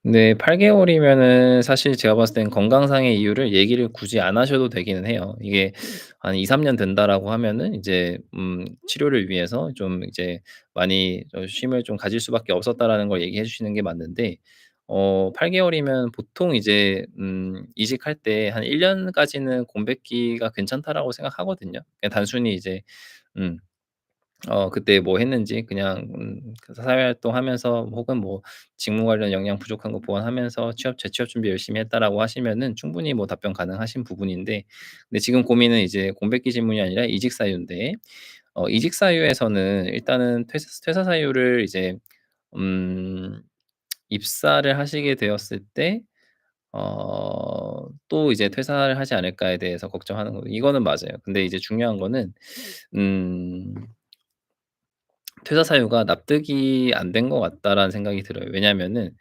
네. 8 개월이면은 사실 제가 봤을 땐 건강상의 이유를 얘기를 굳이 안 하셔도 되기는 해요. 이게 한 2-3년 된다라고 하면은 이제 치료를 위해서 좀 이제 많이 쉼을 좀 가질 수밖에 없었다라는 걸 얘기해 주시는 게 맞는데 8 개월이면 보통 이제 이직할 때 한 1 년까지는 공백기가 괜찮다라고 생각하거든요. 그냥 단순히 이제 음 그때 뭐 했는지 그냥 그 사회활동하면서 혹은 뭐 직무 관련 역량 부족한 거 보완하면서 재취업 준비 열심히 했다라고 하시면은 충분히 뭐 답변 가능하신 부분인데 근데 지금 고민은 이제 공백기 질문이 아니라 이직 사유인데 이직 사유에서는 일단은 퇴사 사유를 이제 음 입사를 하시게 되었을 때 또 이제 '퇴사를 하지 않을까.'에 대해서 걱정하는 거 이거는 맞아요. 근데 이제 중요한 거는 음 퇴사 사유가 '납득이 안 된 것 같다.'라는 생각이 들어요. 왜냐하면은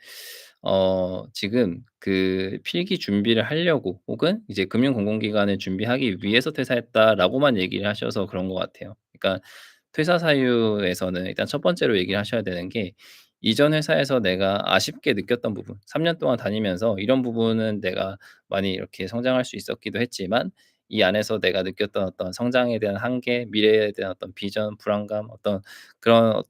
지금 그 필기 준비를 하려고 혹은 이제 "금융공공기관을 준비하기 위해서 퇴사했다."라고만 얘기를 하셔서 그런 것 같아요. 그러니까 퇴사 사유에서는 일단 첫 번째로 얘기를 하셔야 되는 게 이전 회사에서 내가 아쉽게 느꼈던 부분 3년 동안 다니면서 이런 부분은 내가 많이 이렇게 성장할 수 있었기도 했지만 이 안에서 내가 느꼈던 어떤 성장에 대한 한계, 미래에 대한 어떤 비전, 불안감 어떤 그런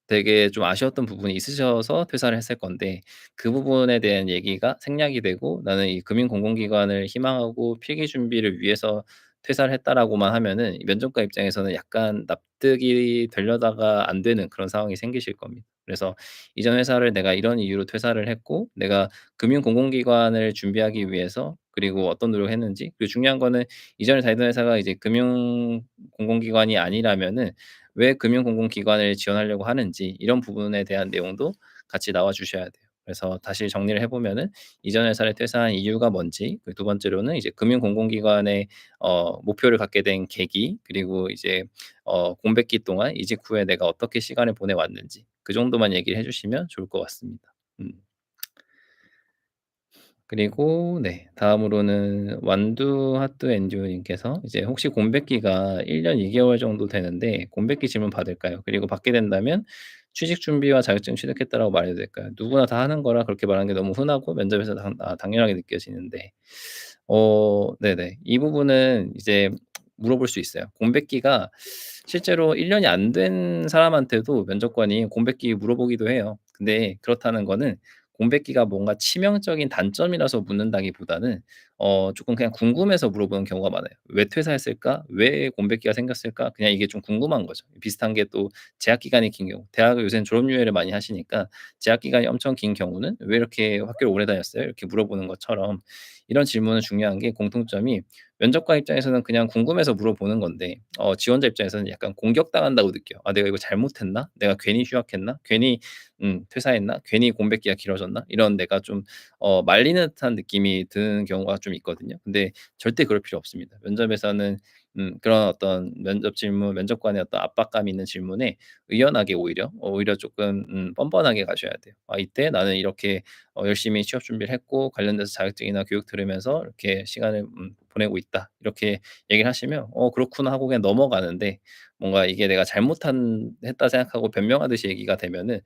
되게 좀 아쉬웠던 부분이 있으셔서 퇴사를 했을 건데 그 부분에 대한 얘기가 생략이 되고 '나는 이 금융공공기관을 희망하고 필기 준비를 위해서 퇴사를 했다.'라고만 하면은 이 면접관 입장에서는 약간 납득이 되려다가 안 되는 그런 상황이 생기실 겁니다. 그래서 이전 회사를 내가 이런 이유로 퇴사를 했고 내가 금융공공기관을 준비하기 위해서 그리고 어떤 노력을 했는지 그리고 중요한 거는 이전에 다니던 회사가 이제 금융공공기관이 아니라면은 왜 금융공공기관을 지원하려고 하는지 이런 부분에 대한 내용도 같이 나와 주셔야 돼요. 그래서 다시 정리를 해 보면은 이전 회사를 퇴사한 이유가 뭔지 그 두 번째로는 이제 금융공공기관의 목표를 갖게 된 계기 그리고 이제 공백기 동안 이직 후에 내가 어떻게 시간을 보내 왔는지 그 정도만 얘기를 해 주시면 좋을 것 같습니다. 음. 그리고 네 다음으로는 완두 핫두 엔듀 님께서 이제 "혹시 공백기가 1년 2 개월 정도 되는데 공백기 질문 받을까요? 그리고 받게 된다면 취직 준비와 자격증 취득했다."라고 말해도 될까요? 누구나 다 하는 거라 그렇게 말하는 게 너무 흔하고 면접에서 당연하게 느껴지는데 네네. 이 부분은 이제 물어볼 수 있어요. 공백기가 실제로 1 년이 안 된 사람한테도 면접관이 공백기 물어보기도 해요. 근데 그렇다는 거는 공백기가 뭔가 치명적인 단점이라서 묻는다기보다는 쪼끔 그냥 궁금해서 물어보는 경우가 많아요. '왜 퇴사했을까? 왜 공백기가 생겼을까?' 그냥 이게 좀 궁금한 거죠. 비슷한 게 또 재학 기간이 긴 경우 대학을 요새는 졸업 유예를 많이 하시니까 재학 기간이 엄청 긴 경우는 "왜 이렇게 학교를 오래 다녔어요?" 이렇게 물어보는 것처럼 이런 질문은 중요한 게 공통점이 면접관 입장에서는 그냥 궁금해서 물어보는 건데 지원자 입장에서는 약간 공격당한다고 느껴요. '아 내가 이거 잘못했나? 내가 괜히 휴학했나? 괜히 퇴사했나? 괜히 공백기가 길어졌나?' 이런 내가 좀 말리는 듯한 느낌이 드는 경우가 좀 있거든요. 근데 절대 그럴 필요 없습니다. 면접에서는 그런 어떤 면접 질문 면접관의 어떤 압박감 있는 질문에 의연하게 오히려 쪼끔 뻔뻔하게 가셔야 돼요. '아 이때 나는 이렇게 열심히 취업 준비를 했고 관련돼서 자격증이나 교육 들으면서 이렇게 시간을 보내고 있다.' 이렇게 얘기를 하시면 '어 그렇구나.' 하고 그냥 넘어가는데 뭔가 이게 내가 잘못한 했다 생각하고 변명하듯이 얘기가 되면은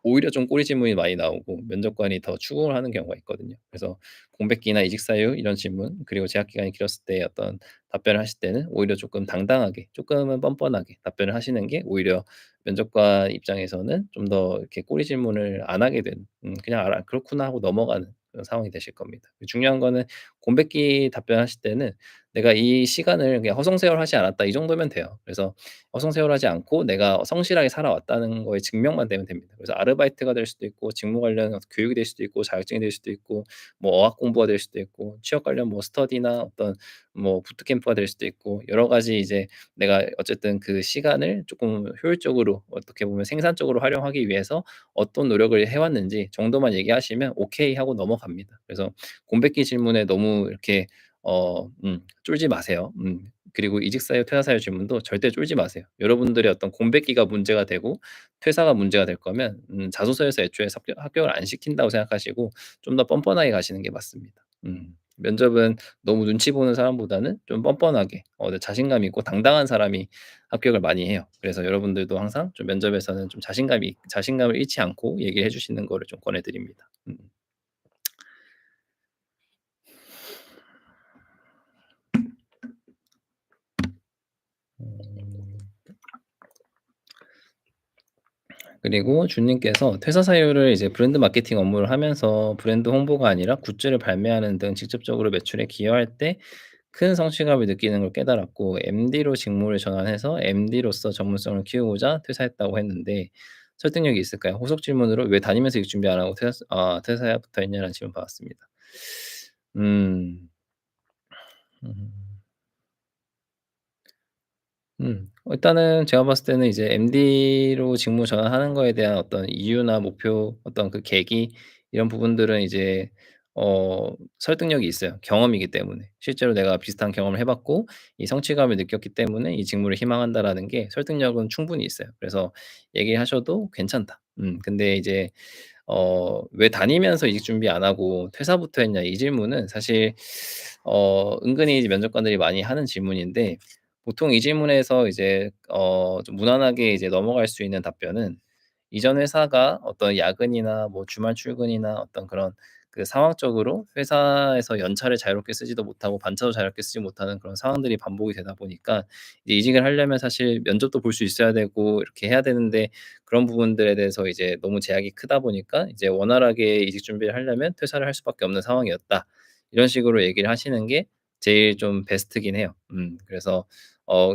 오히려 좀 꼬리 질문이 많이 나오고 면접관이 더 추궁을 하는 경우가 있거든요. 그래서 공백기나 이직 사유 이런 질문 그리고 재학 기간이 길었을 때 어떤 답변을 하실 때는 오히려 조금 당당하게 쪼끔은 뻔뻔하게 답변을 하시는 게 오히려 면접관 입장에서는 좀 더 이렇게 꼬리 질문을 안 하게 되는 '그냥 알아. 그렇구나.' 하고 넘어가는 그런 상황이 되실 겁니다. 중요한 거는 공백기 답변하실 때는 '내가 이 시간을 그냥 허송세월하지 않았다.' 이 정도면 돼요. 그래서 허송세월하지 않고 내가 성실하게 살아왔다는 거에 증명만 되면 됩니다. 그래서 아르바이트가 될 수도 있고 직무 관련 교육이 될 수도 있고 자격증이 될 수도 있고 뭐 어학 공부가 될 수도 있고 취업 관련 뭐 스터디나 어떤 뭐 부트캠프가 될 수도 있고 여러 가지 이제 내가 어쨌든 그 시간을 조금 효율적으로 어떻게 보면 생산적으로 활용하기 위해서 어떤 노력을 해 왔는지 정도만 얘기하시면 오케이 하고 넘어갑니다. 그래서 공백기 질문에 너무 이렇게 쫄지 마세요. 그리고 이직 사유, 퇴사 사유 질문도 절대 쫄지 마세요. 여러분들의 어떤 공백기가 문제가 되고 퇴사가 문제가 될 거면 자소서에서 애초에 합격을 안 시킨다고 생각하시고 좀 더 뻔뻔하게 가시는 게 맞습니다. 면접은 너무 눈치 보는 사람보다는 좀 뻔뻔하게 네 자신감 있고 당당한 사람이 합격을 많이 해요. 그래서 여러분들도 항상 좀 면접에서는 좀 자신감을 잃지 않고 얘기해 주시는 거를 좀 권해 드립니다. 음. 그리고 주님께서 퇴사 사유를 이제 브랜드 마케팅 업무를 하면서 브랜드 홍보가 아니라 굿즈를 발매하는 등 직접적으로 매출에 기여할 때 큰 성취감을 느끼는 걸 깨달았고 MD로 직무를 전환해서 MD로서 전문성을 키우고자 퇴사했다고 했는데 설득력이 있을까요? 후속 질문으로 "왜 다니면서 일 준비 안 하고 퇴사에 붙어있냐?"라는 질문 받았습니다. 음. 음. 일단은 제가 봤을 때는 이제 MD로 직무 전환하는 거에 대한 어떤 이유나 목표 어떤 그 계기 이런 부분들은 이제 설득력이 있어요. 경험이기 때문에. 실제로 내가 비슷한 경험을 해 봤고 이 성취감을 느꼈기 때문에 이 직무를 희망한다라는 게 설득력은 충분히 있어요. 그래서 얘기하셔도 괜찮다. 근데 이제 "왜 다니면서 이직 준비 안 하고 퇴사부터 했냐?" 이 질문은 사실 은근히 면접관들이 많이 하는 질문인데 보통 이 질문에서 이제 좀 무난하게 이제 넘어갈 수 있는 답변은 이전 회사가 어떤 야근이나 뭐 주말 출근이나 어떤 그런 그 상황적으로 회사에서 연차를 자유롭게 쓰지도 못하고 반차도 자유롭게 쓰지 못하는 그런 상황들이 반복이 되다 보니까 이제 이직을 하려면 사실 면접도 볼 수 있어야 되고 이렇게 해야 되는데 그런 부분들에 대해서 이제 너무 제약이 크다 보니까 이제 원활하게 이직 준비를 하려면 퇴사를 할 수밖에 없는 상황이었다. 이런 식으로 얘기를 하시는 게 제일 좀 베스트긴 해요. 그래서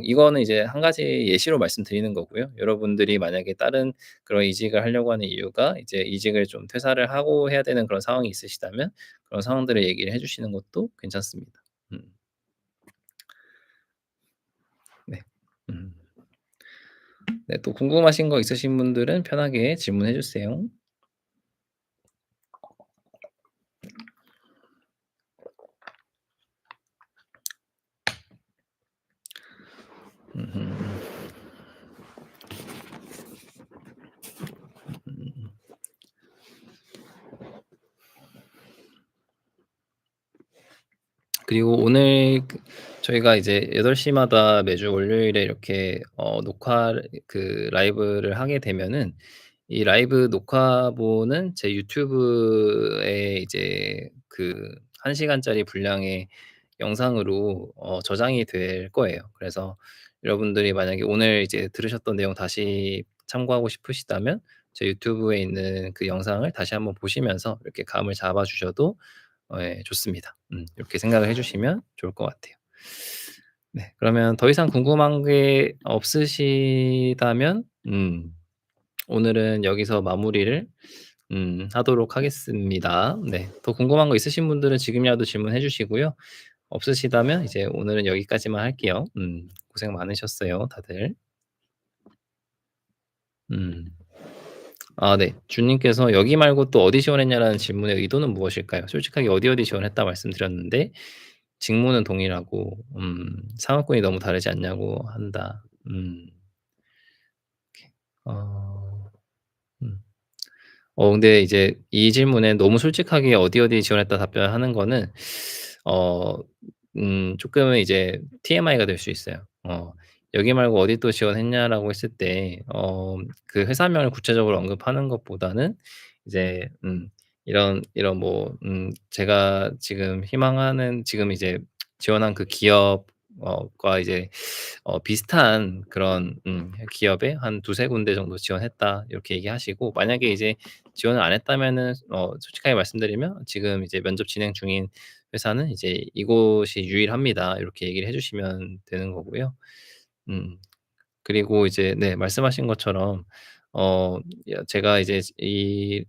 이거는 이제 한 가지 예시로 말씀드리는 거고요. 여러분들이 만약에 다른 그런 이직을 하려고 하는 이유가 이제 이직을 좀 퇴사를 하고 해야 되는 그런 상황이 있으시다면 그런 상황들을 얘기를 해 주시는 것도 괜찮습니다. 음 네. 음 네 또 궁금하신 거 있으신 분들은 편하게 질문해 주세요. 음음. 음. 그리고 오늘 저희가 이제 8시 마다 매주 월요일에 이렇게 녹화를 라이브를 하게 되면은 이 라이브 녹화본은 제 유튜브에 이제 1 시간짜리 분량의 영상으로 저장이 될 거예요. 그래서 여러분들이 만약에 오늘 이제 들으셨던 내용 다시 참고하고 싶으시다면 제 유튜브에 있는 그 영상을 다시 한번 보시면서 이렇게 감을 잡아 주셔도 예 좋습니다. 이렇게 생각을 해 주시면 좋을 것 같아요. 네. 그러면 더 이상 궁금한 게 없으시다면 오늘은 여기서 마무리를 하도록 하겠습니다. 네. 더 궁금한 거 있으신 분들은 지금이라도 질문해 주시고요. 없으시다면 이제 오늘은 여기까지만 할게요. 고생 많으셨어요, 다들. 음. 아 네. 주님께서 "여기 말고 또 어디 지원했냐?"라는 질문의 의도는 무엇일까요? 솔직하게 어디 지원했다 말씀드렸는데 직무는 동일하고 상업군이 너무 다르지 않냐고 한다. 어 음. 근데 이제 이 질문에 너무 솔직하게 어디 지원했다 답변하는 거는 어 쪼끔은 이제 TMI가 될 수 있어요. "여기 말고 어디 또 지원했냐?"라고 했을 때 그 회사명을 구체적으로 언급하는 것보다는 이제 이런 뭐 제가 지금 희망하는 지금 이제 지원한 그 기업 과 이제 비슷한 그런 기업에 한 두세 군데 정도 지원했다 이렇게 얘기하시고, 만약에 이제 지원을 안 했다면은 솔직하게 말씀드리면 지금 이제 면접 진행 중인 회사는 이제 "이곳이 유일합니다." 이렇게 얘기를 해 주시면 되는 거고요. 음. 그리고 이제 네 말씀하신 것처럼 어 제가 이제 이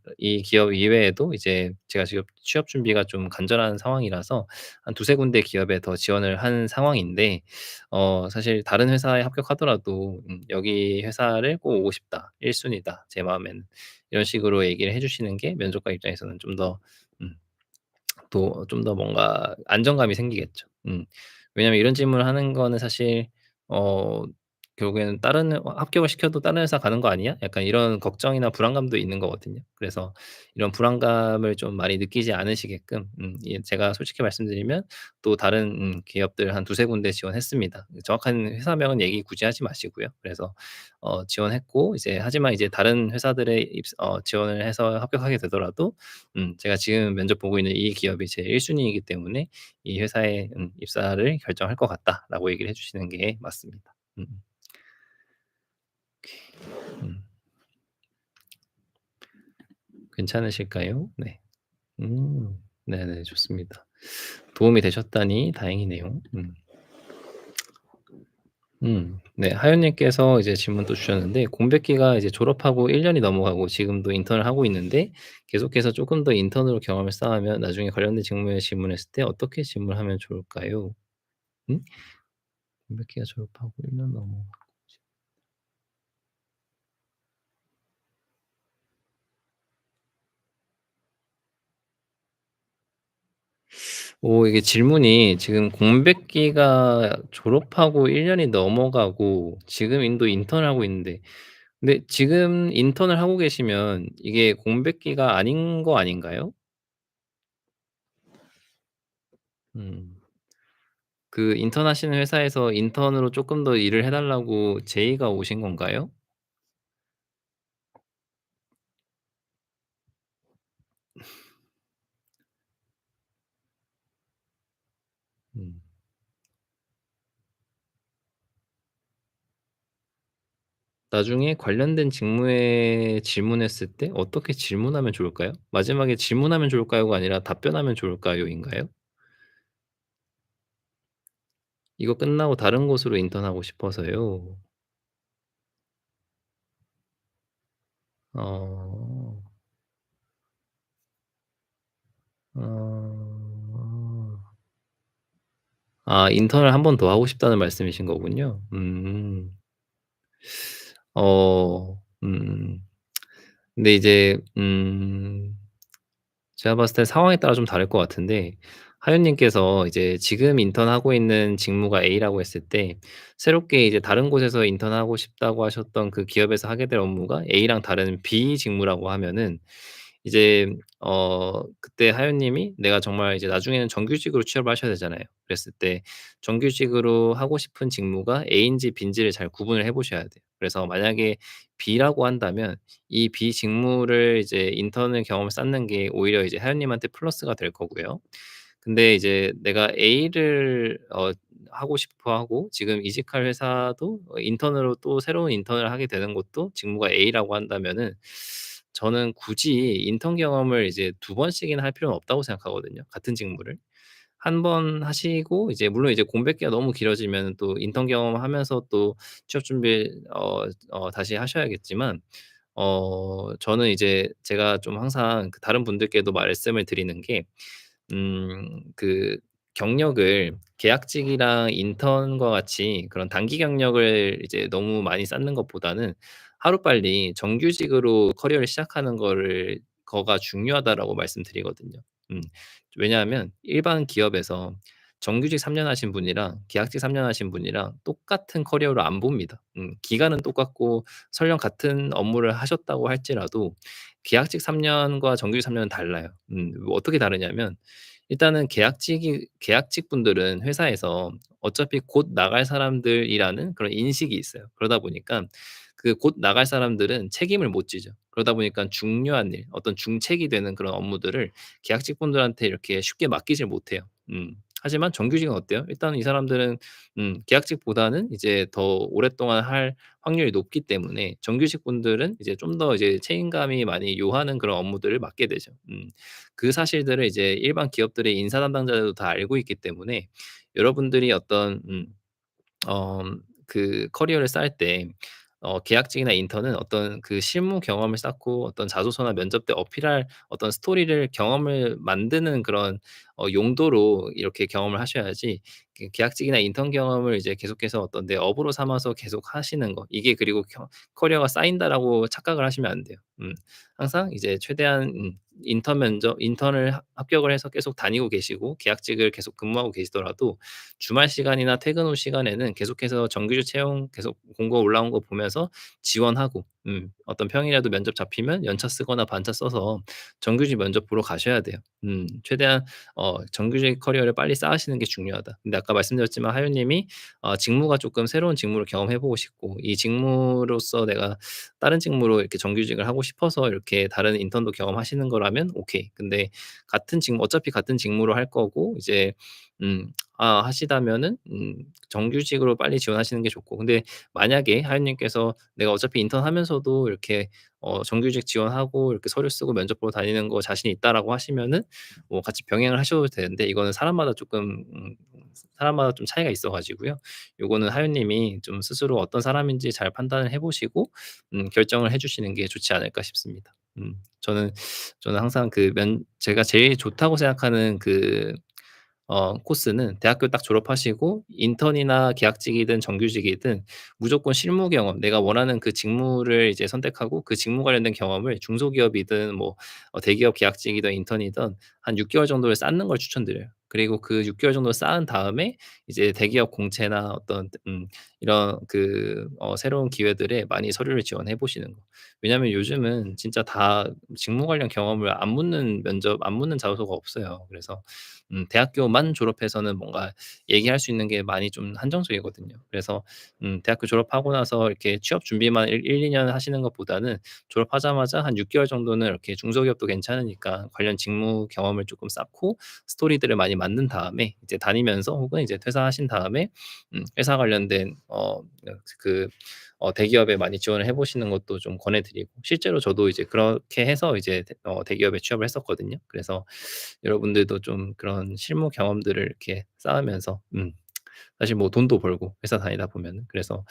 기업 이외에도 이제 제가 지금 취업 준비가 좀 간절한 상황이라서 한 두세 군데 기업에 더 지원을 한 상황인데 사실 다른 회사에 합격하더라도 "여기 회사를 꼭 오고 싶다. 1 순위다. 제 마음에는." 이런 식으로 얘기를 해 주시는 게 면접관 입장에서는 좀 더 음 좀 더 뭔가 안정감이 생기겠죠. 왜냐하면 이런 질문을 하는 거는 사실 어 결국에는 다른 합격을 시켜도 '다른 회사 가는 거 아니야?' 약간 이런 걱정이나 불안감도 있는 거거든요. 그래서 이런 불안감을 좀 많이 느끼지 않으시게끔 제가 솔직히 말씀드리면 또 다른 기업들 한 두세 군데 지원했습니다. 정확한 회사명은 얘기 굳이 하지 마시고요. 그래서 지원했고 이제 하지만 이제 다른 회사들에 지원을 해서 합격하게 되더라도 제가 지금 면접 보고 있는 이 기업이 제 1 순위이기 때문에 "이 회사에 입사를 결정할 것 같다."라고 얘기를 해 주시는 게 맞습니다. 음. 괜찮으실까요? 네. 네네. 좋습니다. 도움이 되셨다니 다행이네요. 네. 하윤 님께서 이제 질문 또 주셨는데, 공백기가 이제 졸업하고 1 년이 넘어가고 지금도 인턴을 하고 있는데 계속해서 쪼끔 더 인턴으로 경험을 쌓으면 나중에 관련된 직무에 질문했을 때 어떻게 질문하면 좋을까요? 음? 공백기가 졸업하고 1년 넘어가고 이게 질문이 지금 공백기가 졸업하고 1 년이 넘어가고 지금 인턴을 하고 있는데, 근데 지금 인턴을 하고 계시면 이게 공백기가 아닌 거 아닌가요? 음. 그 인턴 하시는 회사에서 인턴으로 쪼끔 더 일을 해 달라고 제의가 오신 건가요? 음. 나중에 관련된 직무에 질문했을 때 어떻게 질문하면 좋을까요? 마지막에 질문하면 좋을까요가 아니라 답변하면 좋을까요?인가요? 이거 끝나고 다른 곳으로 인턴하고 싶어서요. 어. 어. 아 인턴을 한 번 더 하고 싶다는 말씀이신 거군요. 음. 어. 근데 이제 제가 봤을 때 상황에 따라 좀 다를 것 같은데, 하윤 님께서 이제 지금 인턴하고 있는 직무가 A라고 했을 때 새롭게 이제 다른 곳에서 인턴하고 싶다고 하셨던 그 기업에서 하게 될 업무가 A랑 다른 B 직무라고 하면은 이제 그때 하윤님이 "내가 정말 이제 나중에는 정규직으로 취업을 하셔야 되잖아요." 그랬을 때 정규직으로 하고 싶은 직무가 A인지 B인지를 잘 구분을 해 보셔야 돼요. 그래서 만약에 B라고 한다면 이 B 직무를 이제 인턴을 경험을 쌓는 게 오히려 이제 하윤님한테 플러스가 될 거고요. 근데 이제 내가 A를 하고 싶어 하고 지금 이직할 회사도 인턴으로 또 새로운 인턴을 하게 되는 것도 직무가 A라고 한다면은 저는 굳이 인턴 경험을 이제 두 번씩이나 할 필요는 없다고 생각하거든요, 같은 직무를. 한 번 하시고 이제 물론 이제 공백기가 너무 길어지면은 또 인턴 경험하면서 또 취업 준비 다시 하셔야겠지만 저는 이제 제가 좀 항상 그 다른 분들께도 말씀을 드리는 게 그 경력을 계약직이랑 인턴과 같이 그런 단기 경력을 이제 너무 많이 쌓는 것보다는 하루빨리 정규직으로 커리어를 시작하는 거가 중요하다라고 말씀드리거든요. 음. 왜냐하면 일반 기업에서 정규직 3년 하신 분이랑 계약직 3년 하신 분이랑 똑같은 커리어를 안 봅니다. 기간은 똑같고 설령 같은 업무를 하셨다고 할지라도 계약직 3 년과 정규직 3 년은 달라요. 뭐 어떻게 다르냐면 일단은 계약직 분들은 회사에서 어차피 곧 나갈 사람들이라는 그런 인식이 있어요. 그러다 보니까 그 곧 나갈 사람들은 책임을 못 지죠. 그러다 보니까 중요한 일, 어떤 중책이 되는 그런 업무들을 계약직 분들한테 이렇게 쉽게 맡기질 못해요. 하지만 정규직은 어때요? 일단 이 사람들은 계약직보다는 이제 더 오랫동안 할 확률이 높기 때문에 정규직 분들은 이제 좀 더 이제 책임감이 많이 요하는 그런 업무들을 맡게 되죠. 그 사실들을 이제 일반 기업들의 인사 담당자들도 다 알고 있기 때문에 여러분들이 어떤 어 그 커리어를 쌓을 때 계약직이나 인턴은 어떤 그 실무 경험을 쌓고 어떤 자소서나 면접 때 어필할 어떤 스토리를 경험을 만드는 그런 용도로 이렇게 경험을 하셔야지 계약직이나 인턴 경험을 이제 계속해서 어떤 내 업으로 삼아서 계속 하시는 거 이게 그리고 '커리어가 쌓인다.'라고 착각을 하시면 안 돼요. 항상 이제 최대한 인턴을 합격을 해서 계속 다니고 계시고 계약직을 계속 근무하고 계시더라도 주말 시간이나 퇴근 후 시간에는 계속해서 정규직 채용 계속 공고 올라온 거 보면서 지원하고 어떤 평일에도 면접 잡히면 연차 쓰거나 반차 써서 정규직 면접 보러 가셔야 돼요. 최대한 정규직 커리어를 빨리 쌓으시는 게 중요하다. 근데 아까 말씀드렸지만 하윤 님이 직무가 쪼끔 새로운 직무를 경험해 보고 싶고 이 직무로서 내가 다른 직무로 이렇게 정규직을 하고 싶어서 이렇게 다른 인턴도 경험하시는 거라면 오케이. 근데 같은 직무 어차피 같은 직무로 할 거고 이제 하시다면은 정규직으로 빨리 지원하시는 게 좋고 근데 만약에 하윤 님께서 '내가 어차피 인턴하면서도 이렇게 정규직 지원하고 이렇게 서류 쓰고 면접 보러 다니는 거 자신이 있다.'라고 하시면은 뭐 같이 병행을 하셔도 되는데 이거는 사람마다 쪼끔 사람마다 좀 차이가 있어 가지고요. 요거는 하윤 님이 좀 스스로 어떤 사람인지 잘 판단을 해 보시고 결정을 해 주시는 게 좋지 않을까 싶습니다. 저는 항상 제가 제일 좋다고 생각하는 코스는 대학교 딱 졸업하시고 인턴이나 계약직이든 정규직이든 무조건 실무 경험 내가 원하는 그 직무를 이제 선택하고 그 직무 관련된 경험을 중소기업이든 뭐 대기업 계약직이든 인턴이든 한 6 개월 정도를 쌓는 걸 추천드려요. 그리고 그 6 개월 정도 쌓은 다음에 이제 대기업 공채나 어떤 이런 새로운 기회들에 많이 서류를 지원해 보시는 거. 왜냐하면 요즘은 진짜 다 직무 관련 경험을 안 묻는 자소서가 없어요. 그래서 대학교만 졸업해서는 뭔가 얘기할 수 있는 게 많이 좀 한정적이거든요. 그래서 대학교 졸업하고 나서 이렇게 취업 준비만 1-2년 하시는 것보다는 졸업하자마자 한 6 개월 정도는 이렇게 중소기업도 괜찮으니까 관련 직무 경험을 쪼끔 쌓고 스토리들을 많이 만든 다음에 이제 다니면서 혹은 이제 퇴사하신 다음에 회사 관련된 대기업에 많이 지원을 해 보시는 것도 좀 권해 드리고 실제로 저도 이제 그렇게 해서 이제 대기업에 취업을 했었거든요. 그래서 여러분들도 좀 그런 실무 경험들을 이렇게 쌓으면서 사실 뭐 돈도 벌고 회사 다니다 보면은 그래서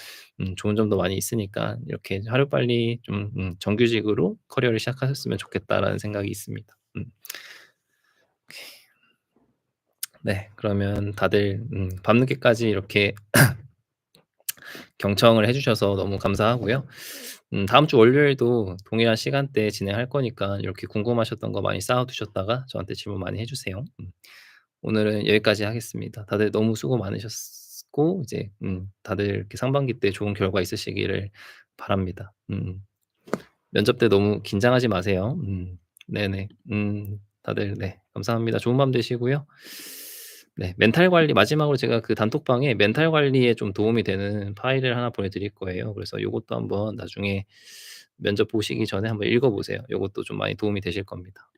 좋은 점도 많이 있으니까 이렇게 하루빨리 좀 '정규직으로 커리어를 시작하셨으면 좋겠다.'라는 생각이 있습니다. 네. 그러면 다들 밤늦게까지 이렇게 경청을 해 주셔서 너무 감사하고요. 다음 주 월요일도 동일한 시간대에 진행할 거니까 이렇게 궁금하셨던 거 많이 쌓아 두셨다가 저한테 질문 많이 해 주세요. 오늘은 여기까지 하겠습니다. 다들 너무 수고 많으셨고 이제 다들 이렇게 상반기 때 좋은 결과 있으시기를 바랍니다. 면접 때 너무 긴장하지 마세요. 네네. 다들 네 감사합니다. 좋은 밤 되시고요. 네 멘탈 관리 마지막으로 제가 그 단톡방에 멘탈 관리에 좀 도움이 되는 파일을 하나 보내 드릴 거예요. 그래서 요것도 한번 나중에 면접 보시기 전에 한번 읽어 보세요. 요것도 좀 많이 도움이 되실 겁니다.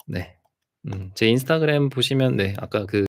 네. 제 인스타그램 보시면 네 아까 그